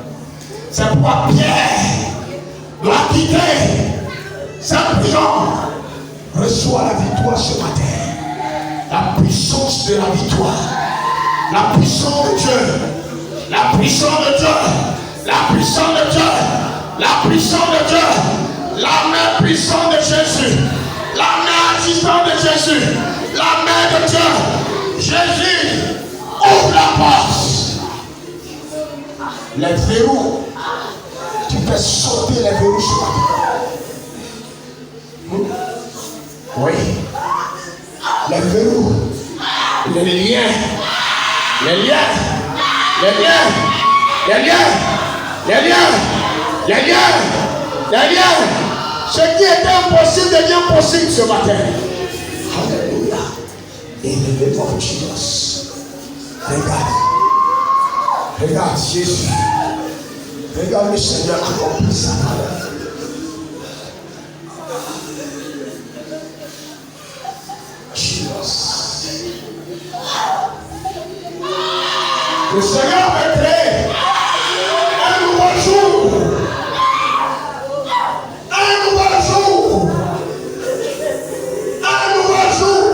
C'est pourquoi Pierre doit quitter cette prison. Reçois la victoire ce matin. La puissance de la victoire. La puissance de Dieu. La puissance de Dieu. La puissance de Dieu. La puissance de Dieu. La main puissante de Jésus. La main assistante de Jésus. La main de Dieu. Jésus, ouvre la porte. Les verrous. Tu peux sauter les verrous ce matin. Oui. Les verrous. Les liens. Les liens. Les liens. Les liens. Les liens. Les liens. Les liens. Ce qui était impossible devient possible ce matin. Alléluia. In the name of Jesus. Regarde. Regarde Jésus. Regarde le Seigneur accomplir sa parole. Jesus. Le Seigneur va créer un nouveau jour. Un nouveau jour. Un nouveau jour.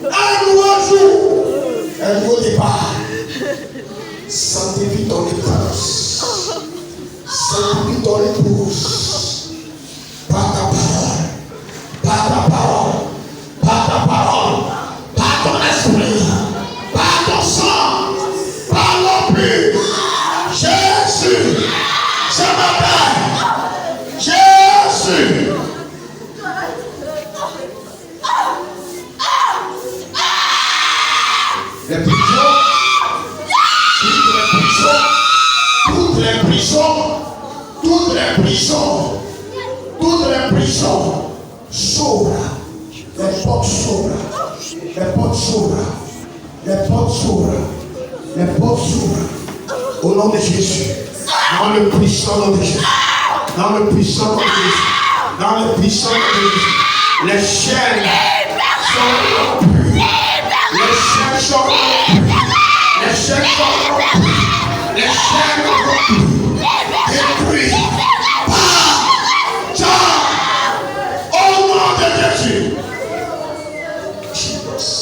Un nouveau jour. Un nouveau départ. Sanctifie ton épouse. Sanctifie ton épouse. Par ta parole. Par ta parole. Par ta parole. Par ton esprit. Par ton sang. Par l'eau pure. Jésus. Ce matin. Jésus. Les prisons. Toutes les prisons, toutes les prisons, toutes les prisons s'ouvrent, les portes s'ouvrent, les portes s'ouvrent, les portes s'ouvrent, les portes s'ouvrent, au nom de Jésus, dans le puissant nom de Jésus, dans le puissant nom de Jésus, dans le puissant nom de Jésus, les chaînes sont rompues, les chaînes sont rompues, les chaînes sont rompues. Les chaînes rompues, détruites par Jean, au nom de Jésus. Jesus.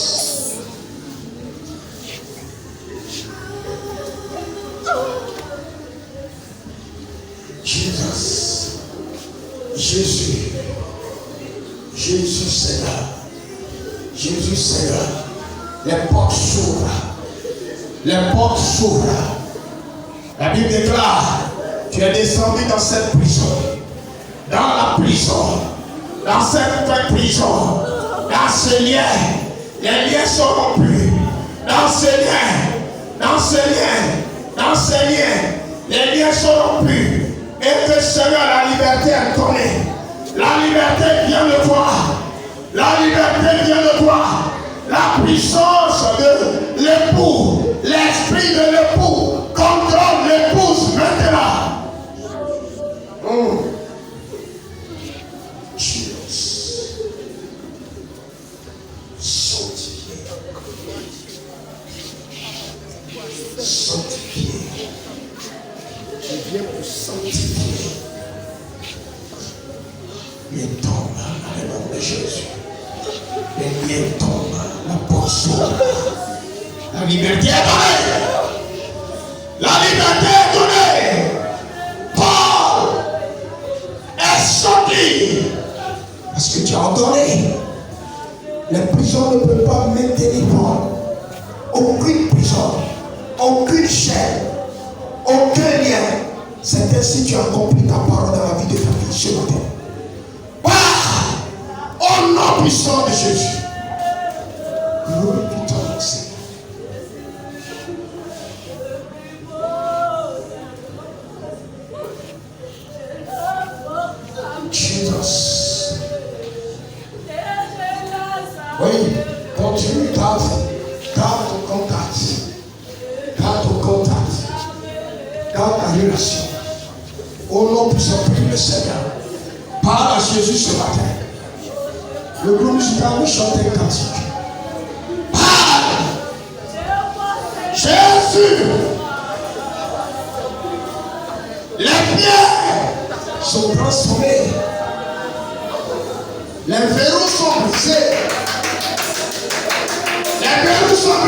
Jesus. Jésus. Jésus Seigneur. Jésus Seigneur. Les portes s'ouvrent. Les portes s'ouvrent. La Bible déclare, tu es descendu dans cette prison, dans la prison, dans cette prison, dans ce lien, les liens sont rompus, dans ce lien, dans ce lien, dans ce lien, les liens sont rompus, et que Seigneur, la liberté est donnée, la liberté vient de toi, la liberté vient de toi, la puissance de l'époux, l'esprit de l'époux, contrôle l'épouse maintenant. Jesus. Sanctifié. Sanctifié. Je viens pour sanctifier. Les tombes dans le nom de Jésus. Les liens tombent, la porte s'ouvre. La liberté est donnée. La liberté est donnée. Paul est sorti. Parce que tu as ordonné. Les prisons ne peuvent pas maintenir Paul. Aucune prison, aucune chaîne, aucun lien. C'est ainsi que tu as accompli ta parole dans la vie de ta vie ce matin. Au nom puissant de Jésus. Glorifie ton Seigneur. Jesus. Oui, continue, garde ton contact. Garde ton contact. Garde ta relation. Au nom puissant de Seigneur. Parle à Jésus ce matin. Le groupe musical nous chante un cantique. Parle! Jésus! Les pierres sont transformées. Les verrous sont brisés. Les verrous sont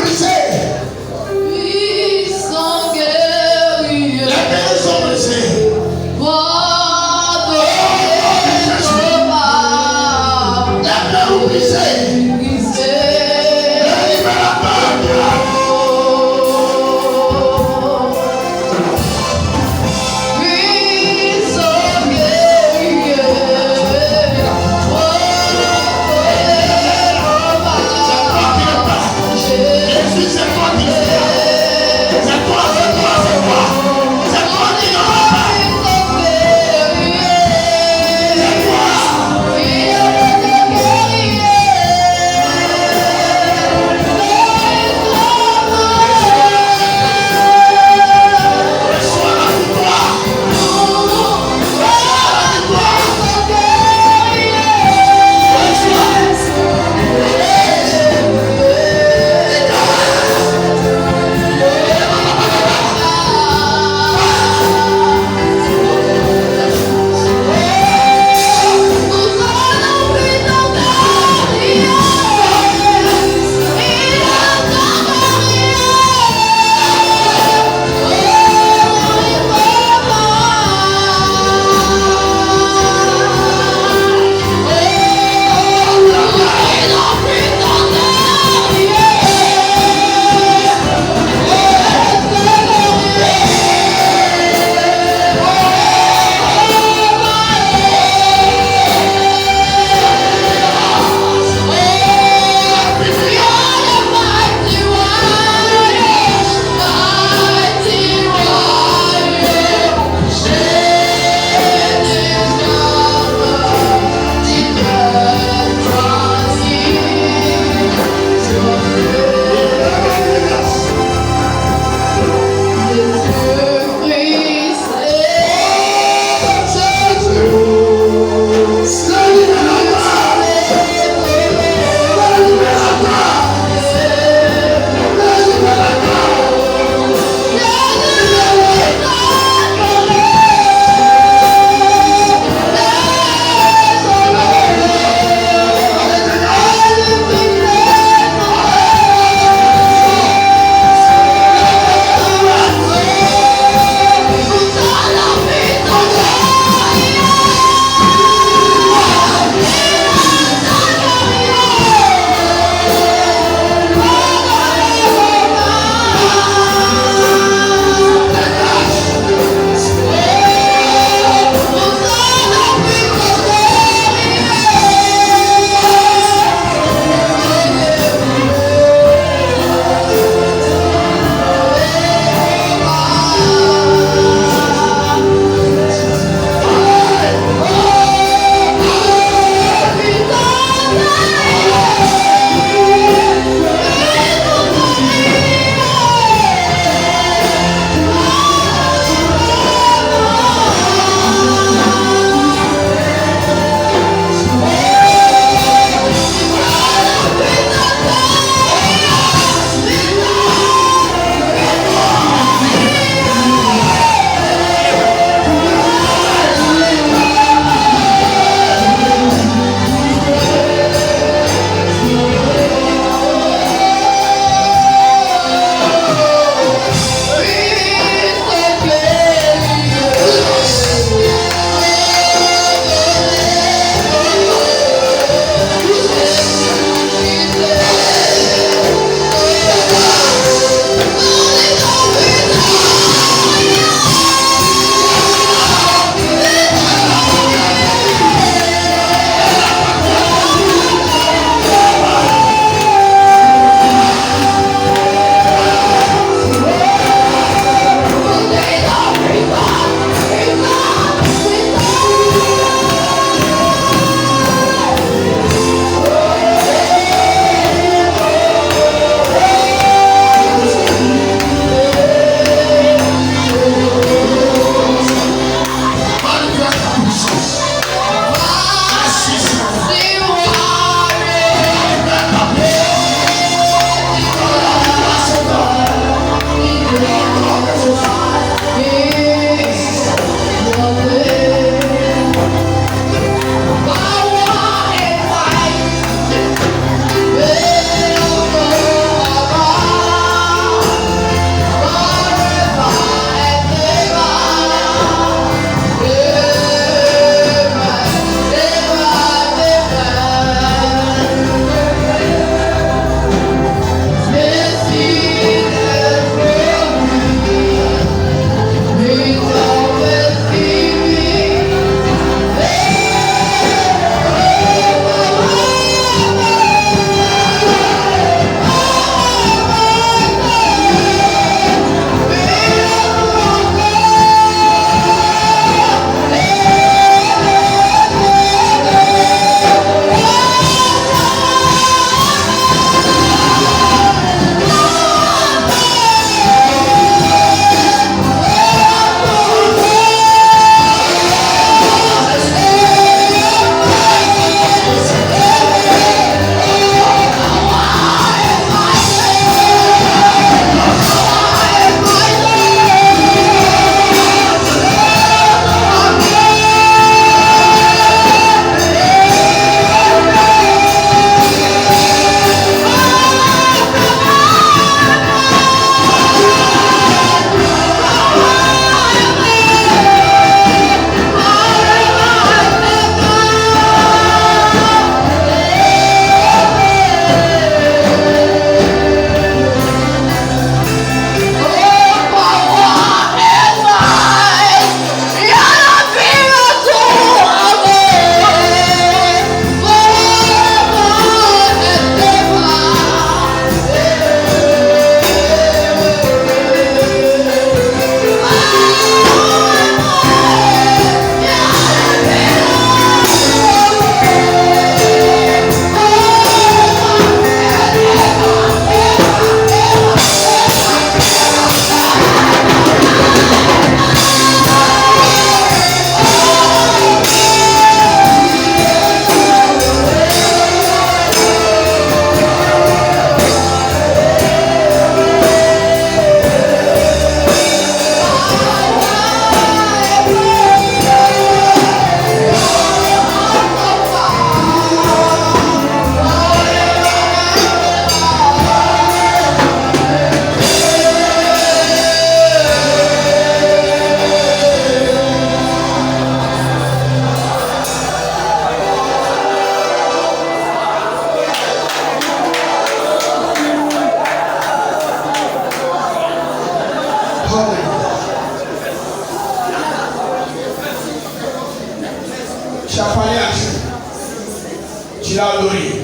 Tu l'as adoré.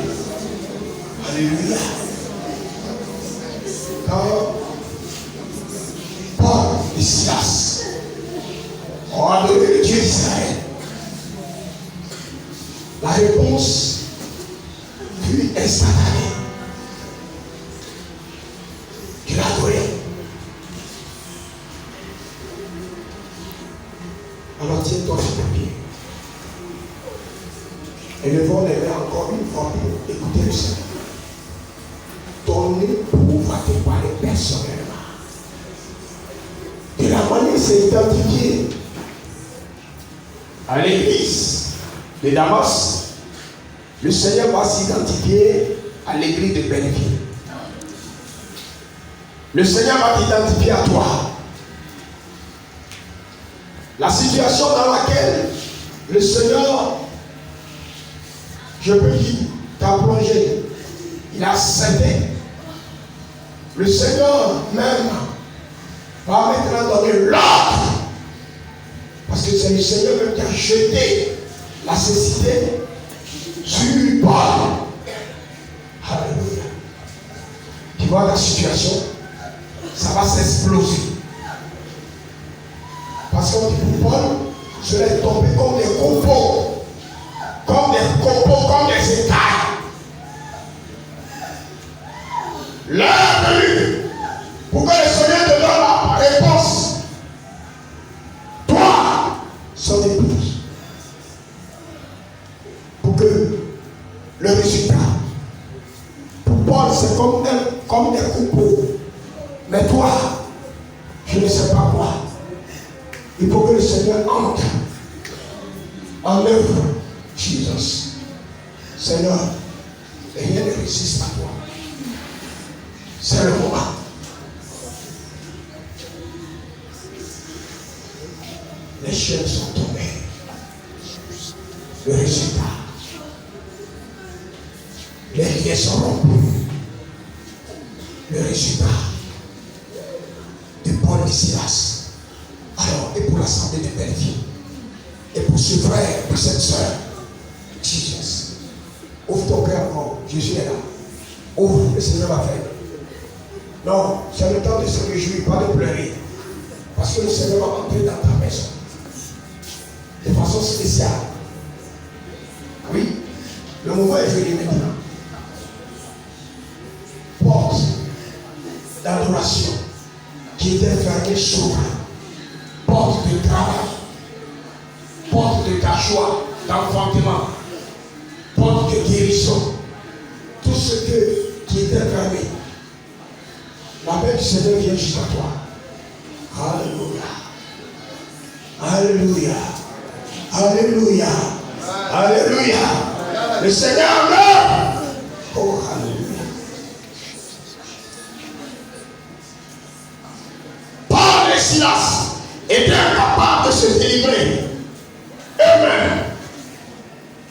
Alléluia. Quand Paul et Silas ont adoré le Dieu d'Israël, la réponse fut instantanée. Tu l'as adoré. Alors tiens-toi sur tes pieds. Élevons les mains encore une fois pour écouter le Seigneur. Ton époux va te parler personnellement. De la manière c'est identifié à l'église de Damas, le Seigneur va s'identifier à l'église de Belleville. Le Seigneur va t'identifier à toi. La situation dans laquelle le Seigneur, je peux dire, t'a plongé, il a cédé. Le Seigneur même va maintenant donner l'ordre. Parce que c'est le Seigneur même qui a jeté la cécité sur Paul. Alléluia. Tu vois la situation, ça va s'exploser. Parce qu'on dit pour Paul, cela est tombé comme des copeaux, comme des écailles. L'heure est venue pour que le Seigneur te donne la réponse. Toi, son épouse. Pour que le résultat, pour Paul, c'est comme des copeaux. Mais toi, je ne sais pas quoi. Il faut que le Seigneur entre en œuvre. Jesus. Seigneur, rien ne résiste à toi. C'est le moment. Les chaînes sont tombées. Le résultat. Les liens sont rompus. Le résultat de Paul et Silas. Alors, et pour l'assemblée de Belleville, et pour ce frère, pour cette soeur, Jesus, ouvre ton cœur encore, Jésus est là. Ouvre, le Seigneur va faire. Non, c'est le temps de se réjouir, pas de pleurer. Parce que le Seigneur va entrer dans ta maison. De façon spéciale. Oui, le moment est venu maintenant. Porte d'adoration qui était fermée s'ouvre. Porte de travail, porte de ta joie, d'enfantement, porte de guérison, tout ce qui était fermé. La paix du Seigneur vient jusqu'à toi. Alléluia. Alléluia. Alléluia. Alléluia. Le Seigneur meurt. Oh, alléluia. Paul et Silas étaient incapables de se délivrer eux-mêmes.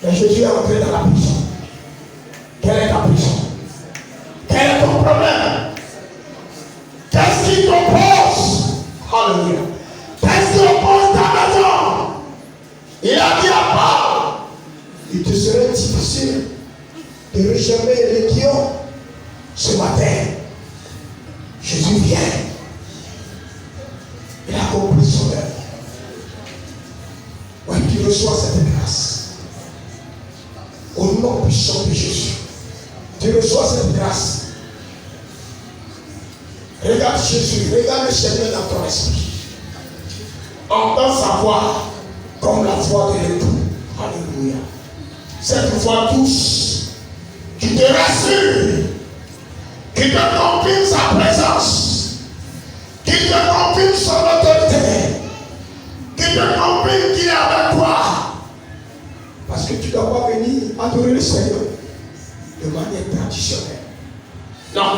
Mais Jésus est entré dans la prison. Quelle est ta prison? Quel est ton problème? Qu'est-ce qui t'oppose? Alléluia. Qu'est-ce qui oppose ta maison? Il a dit à Paul, il te serait difficile de rechercher les légions ce matin. Jésus vient. Il a compris son œuvre. Oui, tu reçois cette grâce. Au nom puissant de Jésus. Tu reçois cette grâce. Regarde Jésus, regarde le Seigneur dans ton esprit. Entends sa voix comme la voix de l'époux. Alléluia. Cette voix douce qui te rassure, qui te confirme sa présence, qui te confirme son autorité, qui te confirme qu'il est avec toi. Parce que tu ne dois pas venir adorer le Seigneur de manière traditionnelle. Non.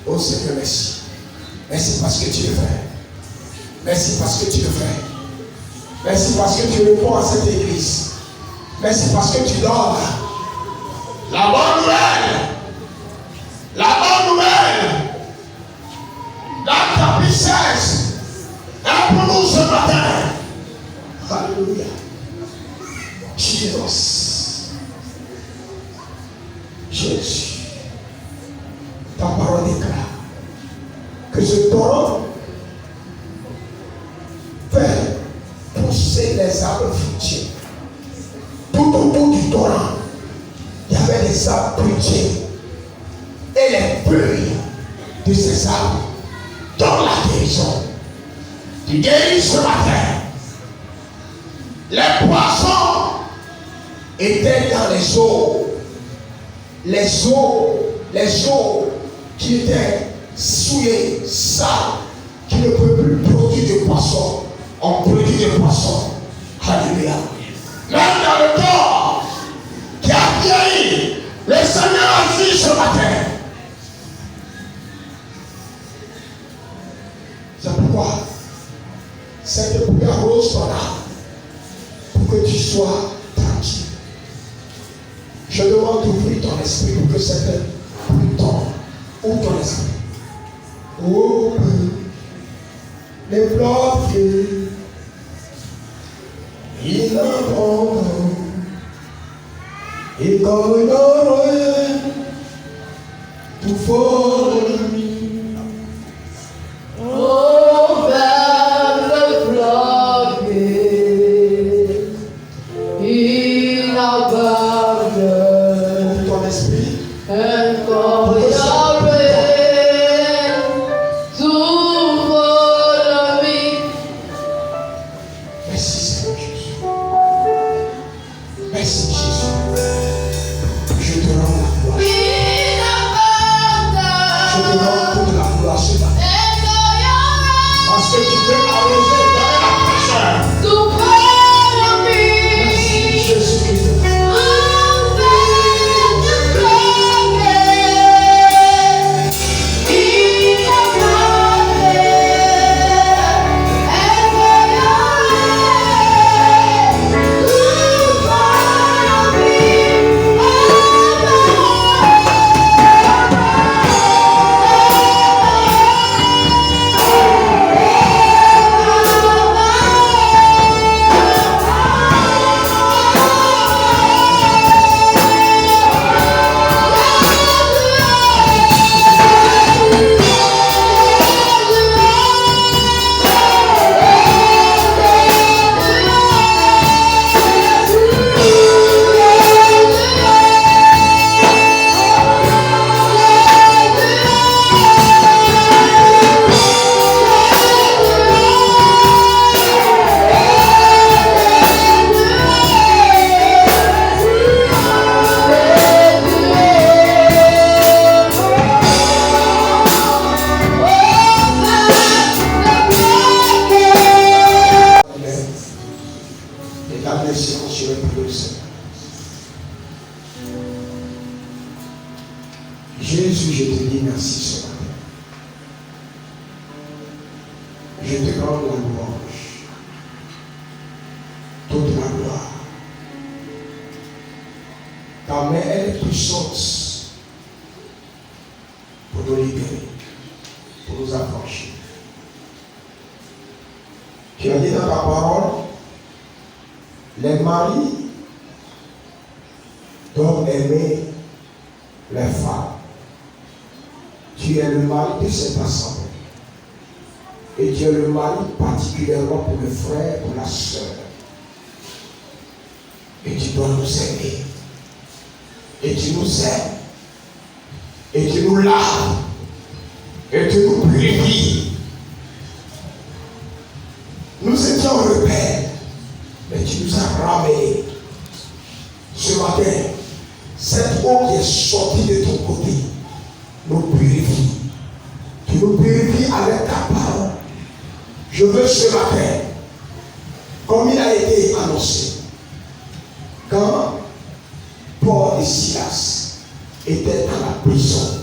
Oh Seigneur, merci. Merci parce que tu le fais. Merci parce que tu le fais. Merci parce que tu réponds à cette église. Merci parce que tu donnes la bonne nouvelle. La bonne nouvelle. Dans ta puissance. Et pour nous ce matin. Alléluia. Jesus. Jésus, ta parole déclare que ce torrent fait pousser les arbres fruitiers. Tout autour du torrent, il y avait des arbres fruitiers. Et les feuilles de ces arbres donnent la guérison. Tu guéris ce matin. Les poissons étaient dans les eaux. Les eaux qui étaient souillées, sales, qui ne peuvent plus produire de poissons, ont produit des poissons. Alléluia. Même dans le corps qui a vieilli, le Seigneur agit ce matin. C'est pourquoi cette prière rose ton âme pour que tu sois tranquille. Je demande d'ouvrir ton esprit pour que cette pluie tombe. Ouvre ton esprit. Ouvre les blocs. Il abandonne. Et comme l'oreille, tout fort de lui. Jésus, je te dis merci ce matin. Je te rends la louange, toute la gloire. Ta main est puissante pour nous libérer, pour nous affranchir. Tu as dit dans ta parole, les maris doivent aimer les femmes. Tu es le mari de cette assemblée. Et tu es le mari particulièrement pour le frère, pour la soeur. Et tu dois nous aimer. Et tu nous aimes. Et tu nous laves. Et tu nous purifies. Nous étions rebelles. Mais tu nous as ramenés. Ce matin, cette eau qui est sortie de ton côté nous purifie. Tu nous purifies avec ta parole. Je veux ce matin, comme il a été annoncé, quand Paul et Silas étaient dans la prison,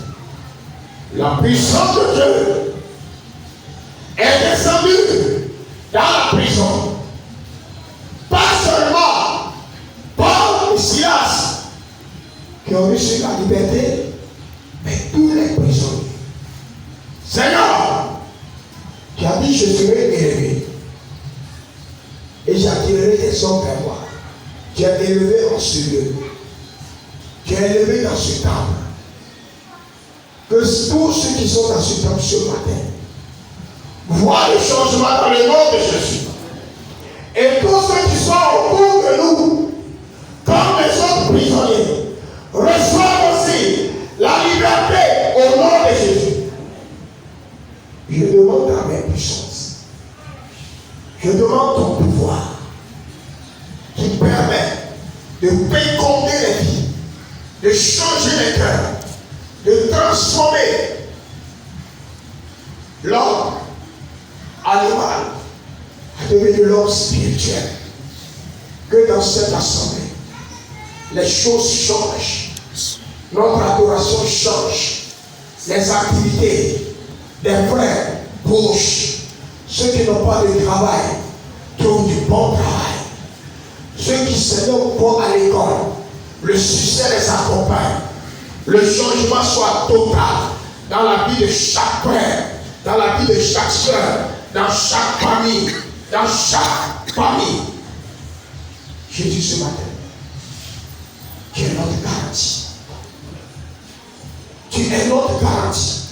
la puissance de Dieu est descendue dans la prison. Pas seulement Paul et Silas qui ont reçu la liberté, mais tous les prisonniers. Seigneur, tu as dit je serai élevé et j'attirerai des hommes vers moi. Tu as élevé en ce lieu. Tu es élevé dans ce temple. Que tous ceux qui sont dans ce temple ce matin voient le changement dans le nom de Jésus. Et tous ceux qui sont autour de nous, comme les autres prisonniers, reçoivent aussi la liberté au nom de Jésus. Je demande ta main puissance. Je demande ton pouvoir qui permet de féconder les vies, de changer les cœurs, de transformer l'homme animal à devenir l'homme spirituel. Que dans cette assemblée, les choses changent, notre adoration change, les activités des frères bougent. Ceux qui n'ont pas de travail trouvent du bon travail. Ceux qui se donnent pas à l'école, le succès les accompagne. Le changement soit total dans la vie de chaque frère, dans la vie de chaque soeur, dans chaque famille, dans chaque famille. Jésus, ce matin, tu es notre garantie. Tu es notre garantie.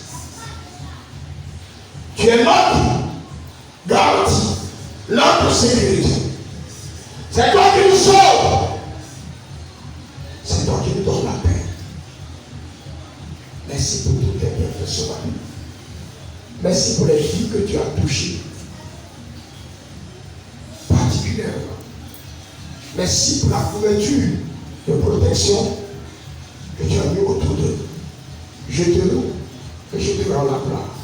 Tu es notre garantie, notre sécurité. C'est toi qui nous sauves. C'est toi qui nous donnes la paix. Merci pour tous tes bienfaits ce matin. Merci pour les vies que tu as touchées. Particulièrement. Merci pour la couverture de protection que tu as mis autour de nous. Je te loue et je te rends la gloire.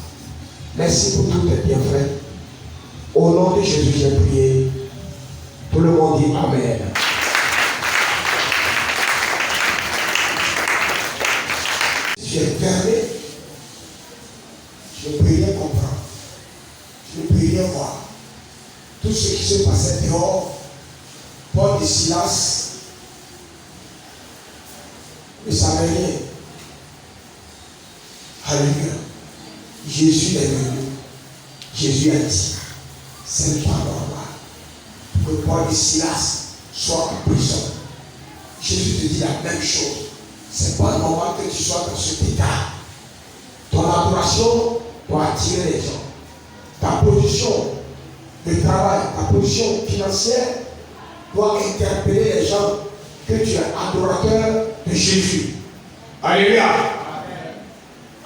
Merci pour tous tes bienfaits. Au nom de Jésus, j'ai prié. Tout le monde dit Amen. J'ai fermé. Je ne peux rien comprendre. Je ne peux rien voir. Tout ce qui se passait dehors, Paul et Silas ne savaient rien. Alléluia. Jésus est venu. Jésus a dit, c'est pas normal que Paul et Silas soient en prison. Jésus te dit la même chose. C'est pas normal que tu sois dans cet état. Ton adoration doit attirer les gens. Ta position de travail, ta position financière doit interpeller les gens que tu es adorateur de Jésus. Alléluia.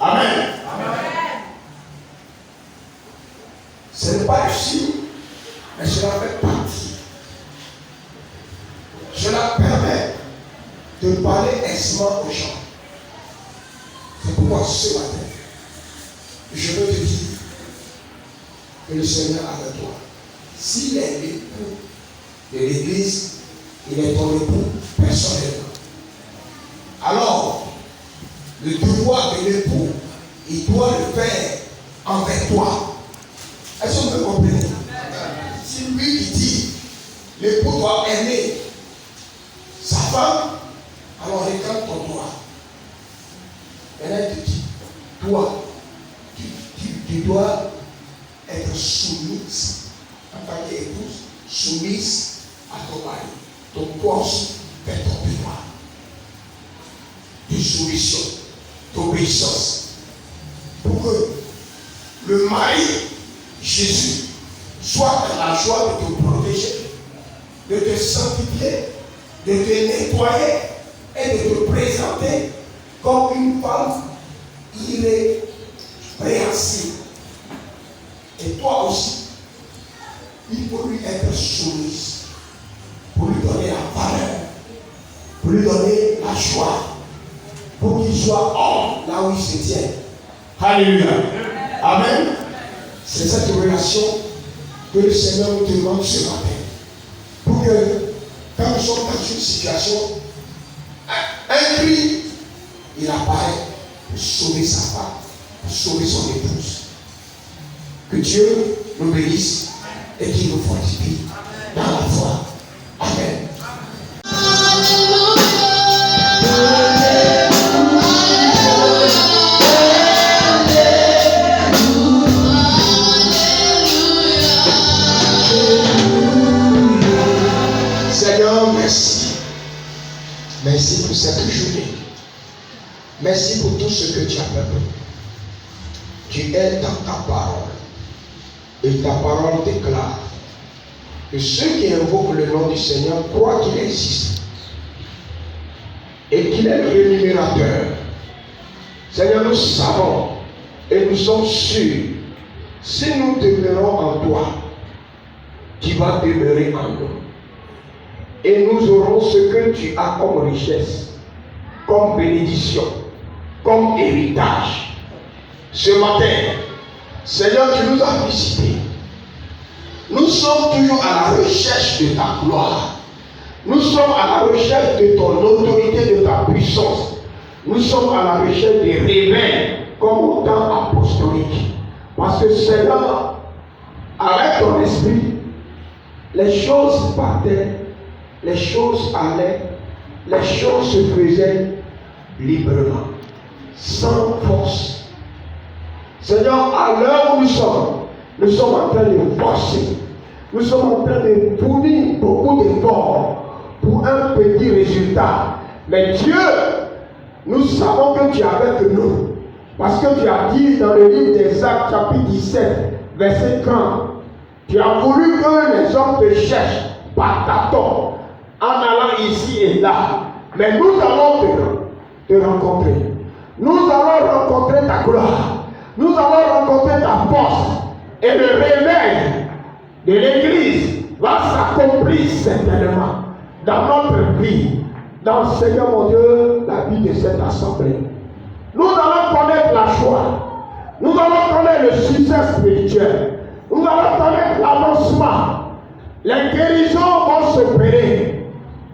Amen. Amen. Ce n'est pas ici, mais cela fait partie. Cela permet de parler aisément aux gens. C'est pourquoi ce matin, je veux te dire que le Seigneur est avec toi. S'il est l'époux de l'Église, il est ton époux personnellement. Alors, le devoir de l'époux, il doit le faire envers toi. Est-ce que vous comprenez? Si lui il dit, l'époux doit aimer sa femme, alors regarde ton droit. Maintenant il te dit, toi, tu dois être soumise en tant qu'épouse, soumise à ton mari. Ton poste fait ton devoir de soumission, d'obéissance. Pour que le mari, Jésus, soit dans la joie de te protéger, de te sanctifier, de te nettoyer et de te présenter comme une femme irrépréhensible. Et toi aussi, il faut lui être soumise, pour lui donner la valeur, pour lui donner la joie, pour qu'il soit homme là où il se tient. Alléluia. Amen. C'est cette relation que le Seigneur nous demande ce matin. Pour que, quand nous sommes dans une situation, un cri, il apparaît pour sauver sa femme, pour sauver son épouse. Que Dieu nous bénisse et qu'il nous fortifie dans la foi. Amen. Merci pour cette journée. Merci pour tout ce que tu as fait. Tu es dans ta parole. Et ta parole déclare que ceux qui invoquent le nom du Seigneur croient qu'il existe et qu'il est le rémunérateur. Seigneur, nous savons et nous sommes sûrs, si nous demeurons en toi, tu vas demeurer en nous. Et nous aurons ce que tu as comme richesse, comme bénédiction, comme héritage. Ce matin, Seigneur, tu nous as visités. Nous sommes toujours à la recherche de ta gloire. Nous sommes à la recherche de ton autorité, de ta puissance. Nous sommes à la recherche des réveils comme au temps apostolique. Parce que Seigneur, avec ton esprit, les choses partaient, les choses allaient, les choses se faisaient librement, sans force. Seigneur, à l'heure où nous sommes en train de forcer. Nous sommes en train de fournir beaucoup d'efforts pour un petit résultat. Mais Dieu, nous savons que tu es avec nous. Parce que tu as dit dans le livre des Actes, chapitre 17, verset 30, tu as voulu que les hommes te cherchent par tâtons, en allant ici et là. Mais nous allons te rencontrer. Nous allons rencontrer ta gloire. Nous allons rencontrer ta force. Et le réveil de l'Église va s'accomplir certainement dans notre vie, dans, Seigneur mon Dieu, la vie de cette assemblée. Nous allons connaître la joie. Nous allons connaître le succès spirituel. Nous allons connaître l'avancement. Les guérisons vont s'opérer.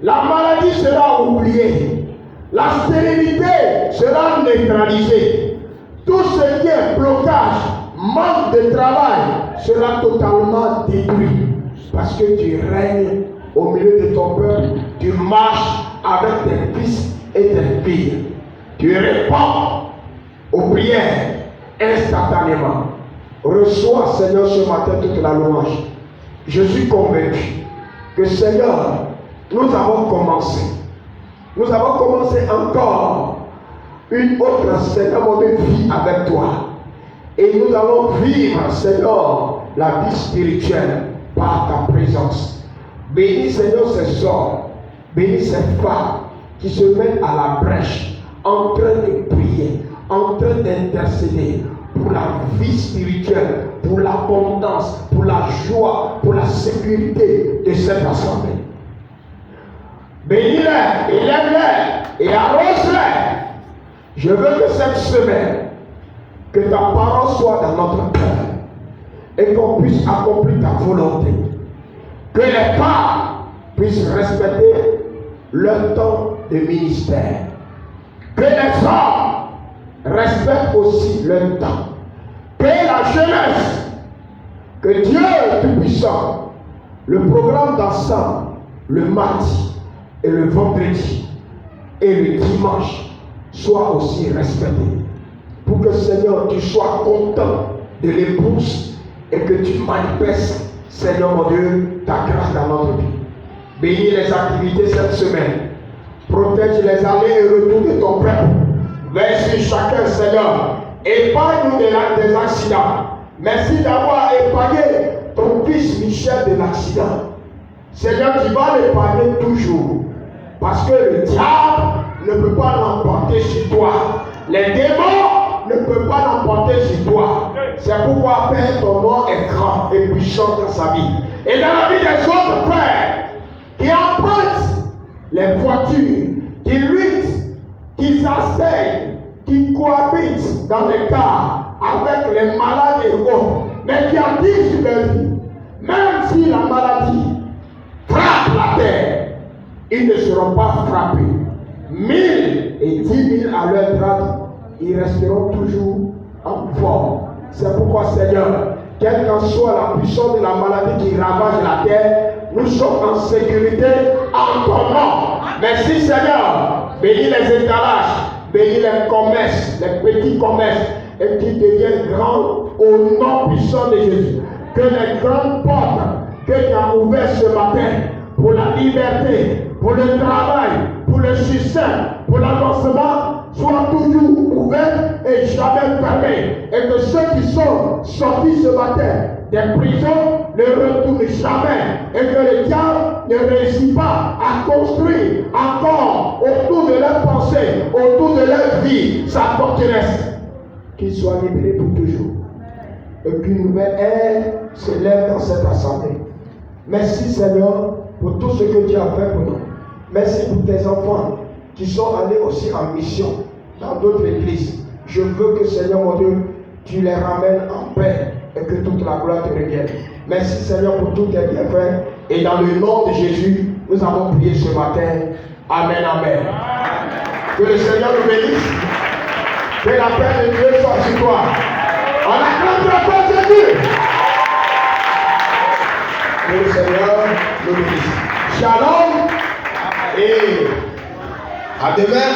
La maladie sera oubliée. La stérilité sera neutralisée. Tout ce qui est blocage, manque de travail sera totalement détruit. Parce que tu règnes au milieu de ton peuple. Tu marches avec tes fils et tes filles. Tu réponds aux prières instantanément. Reçois, Seigneur, ce matin toute la louange. Je suis convaincu que, Seigneur, nous avons commencé. Nous avons commencé encore une autre, Seigneur, mon Dieu, vie avec toi. Et nous allons vivre, Seigneur, la vie spirituelle par ta présence. Bénis, Seigneur, ces hommes, bénis ces femmes qui se mettent à la brèche, en train de prier, en train d'intercéder pour la vie spirituelle, pour l'abondance, pour la joie, pour la sécurité de cette assemblée. Bénis-les, élève-les et arrose-les. Je veux que cette semaine, que ta parole soit dans notre cœur et qu'on puisse accomplir ta volonté. Que les femmes puissent respecter leur temps de ministère. Que les hommes respectent aussi leur temps. Que la jeunesse, que Dieu Tout-Puissant, le programme d'ensemble, le mardi et le vendredi et le dimanche, soit aussi respecté. Pour que, Seigneur, tu sois content de l'épouse et que tu manifestes, Seigneur mon Dieu, ta grâce dans notre vie. Bénis les activités cette semaine. Protège les allées et retours de ton peuple. Veille sur chacun, Seigneur. Épargne-nous des accidents. Merci d'avoir épargné ton fils Michel de l'accident. Seigneur, tu vas l'épargner toujours. Parce que le diable ne peut pas l'emporter sur toi. Les démons ne peuvent pas l'emporter sur toi. C'est pourquoi, Père, ton nom est grand et puissant dans sa vie. Et dans la vie des autres frères qui empruntent les voitures, qui luttent, qui s'asseyent, qui cohabitent dans les cars avec les malades et autres, mais qui en disent sur leur vie, même si la maladie frappe la terre, ils ne seront pas frappés. 1000 et 10 000 à leur grade, ils resteront toujours en forme. C'est pourquoi, Seigneur, quelle qu'en soit la puissance de la maladie qui ravage la terre, nous sommes en sécurité en ton nom. Merci, Seigneur. Bénis les étalages, bénis les commerces, les petits commerces, et qu'ils deviennent grands au nom puissant de Jésus. Que les grandes portes que tu as ouvertes ce matin pour la liberté, pour le travail, pour le système pour l'avancement soit toujours ouvert et jamais fermé. Et que ceux qui sont sortis ce matin des prisons ne retournent jamais. Et que le diable ne réussit pas à construire encore autour de leur pensée, autour de leur vie, sa forteresse. Qu'ils soient libérés pour toujours. Et qu'une nouvelle ère se lève dans cette assemblée. Merci Seigneur pour tout ce que tu as fait pour nous. Merci pour tes enfants qui sont allés aussi en mission dans d'autres églises. Je veux que Seigneur mon Dieu, tu les ramènes en paix et que toute la gloire te revienne. Merci Seigneur pour tous tes bienfaits. Et dans le nom de Jésus, nous avons prié ce matin. Amen, amen. Que le Seigneur nous bénisse. Que la paix de Dieu soit sur toi. On acclame la paix de Dieu. Que le Seigneur nous bénisse. Shalom et à demain.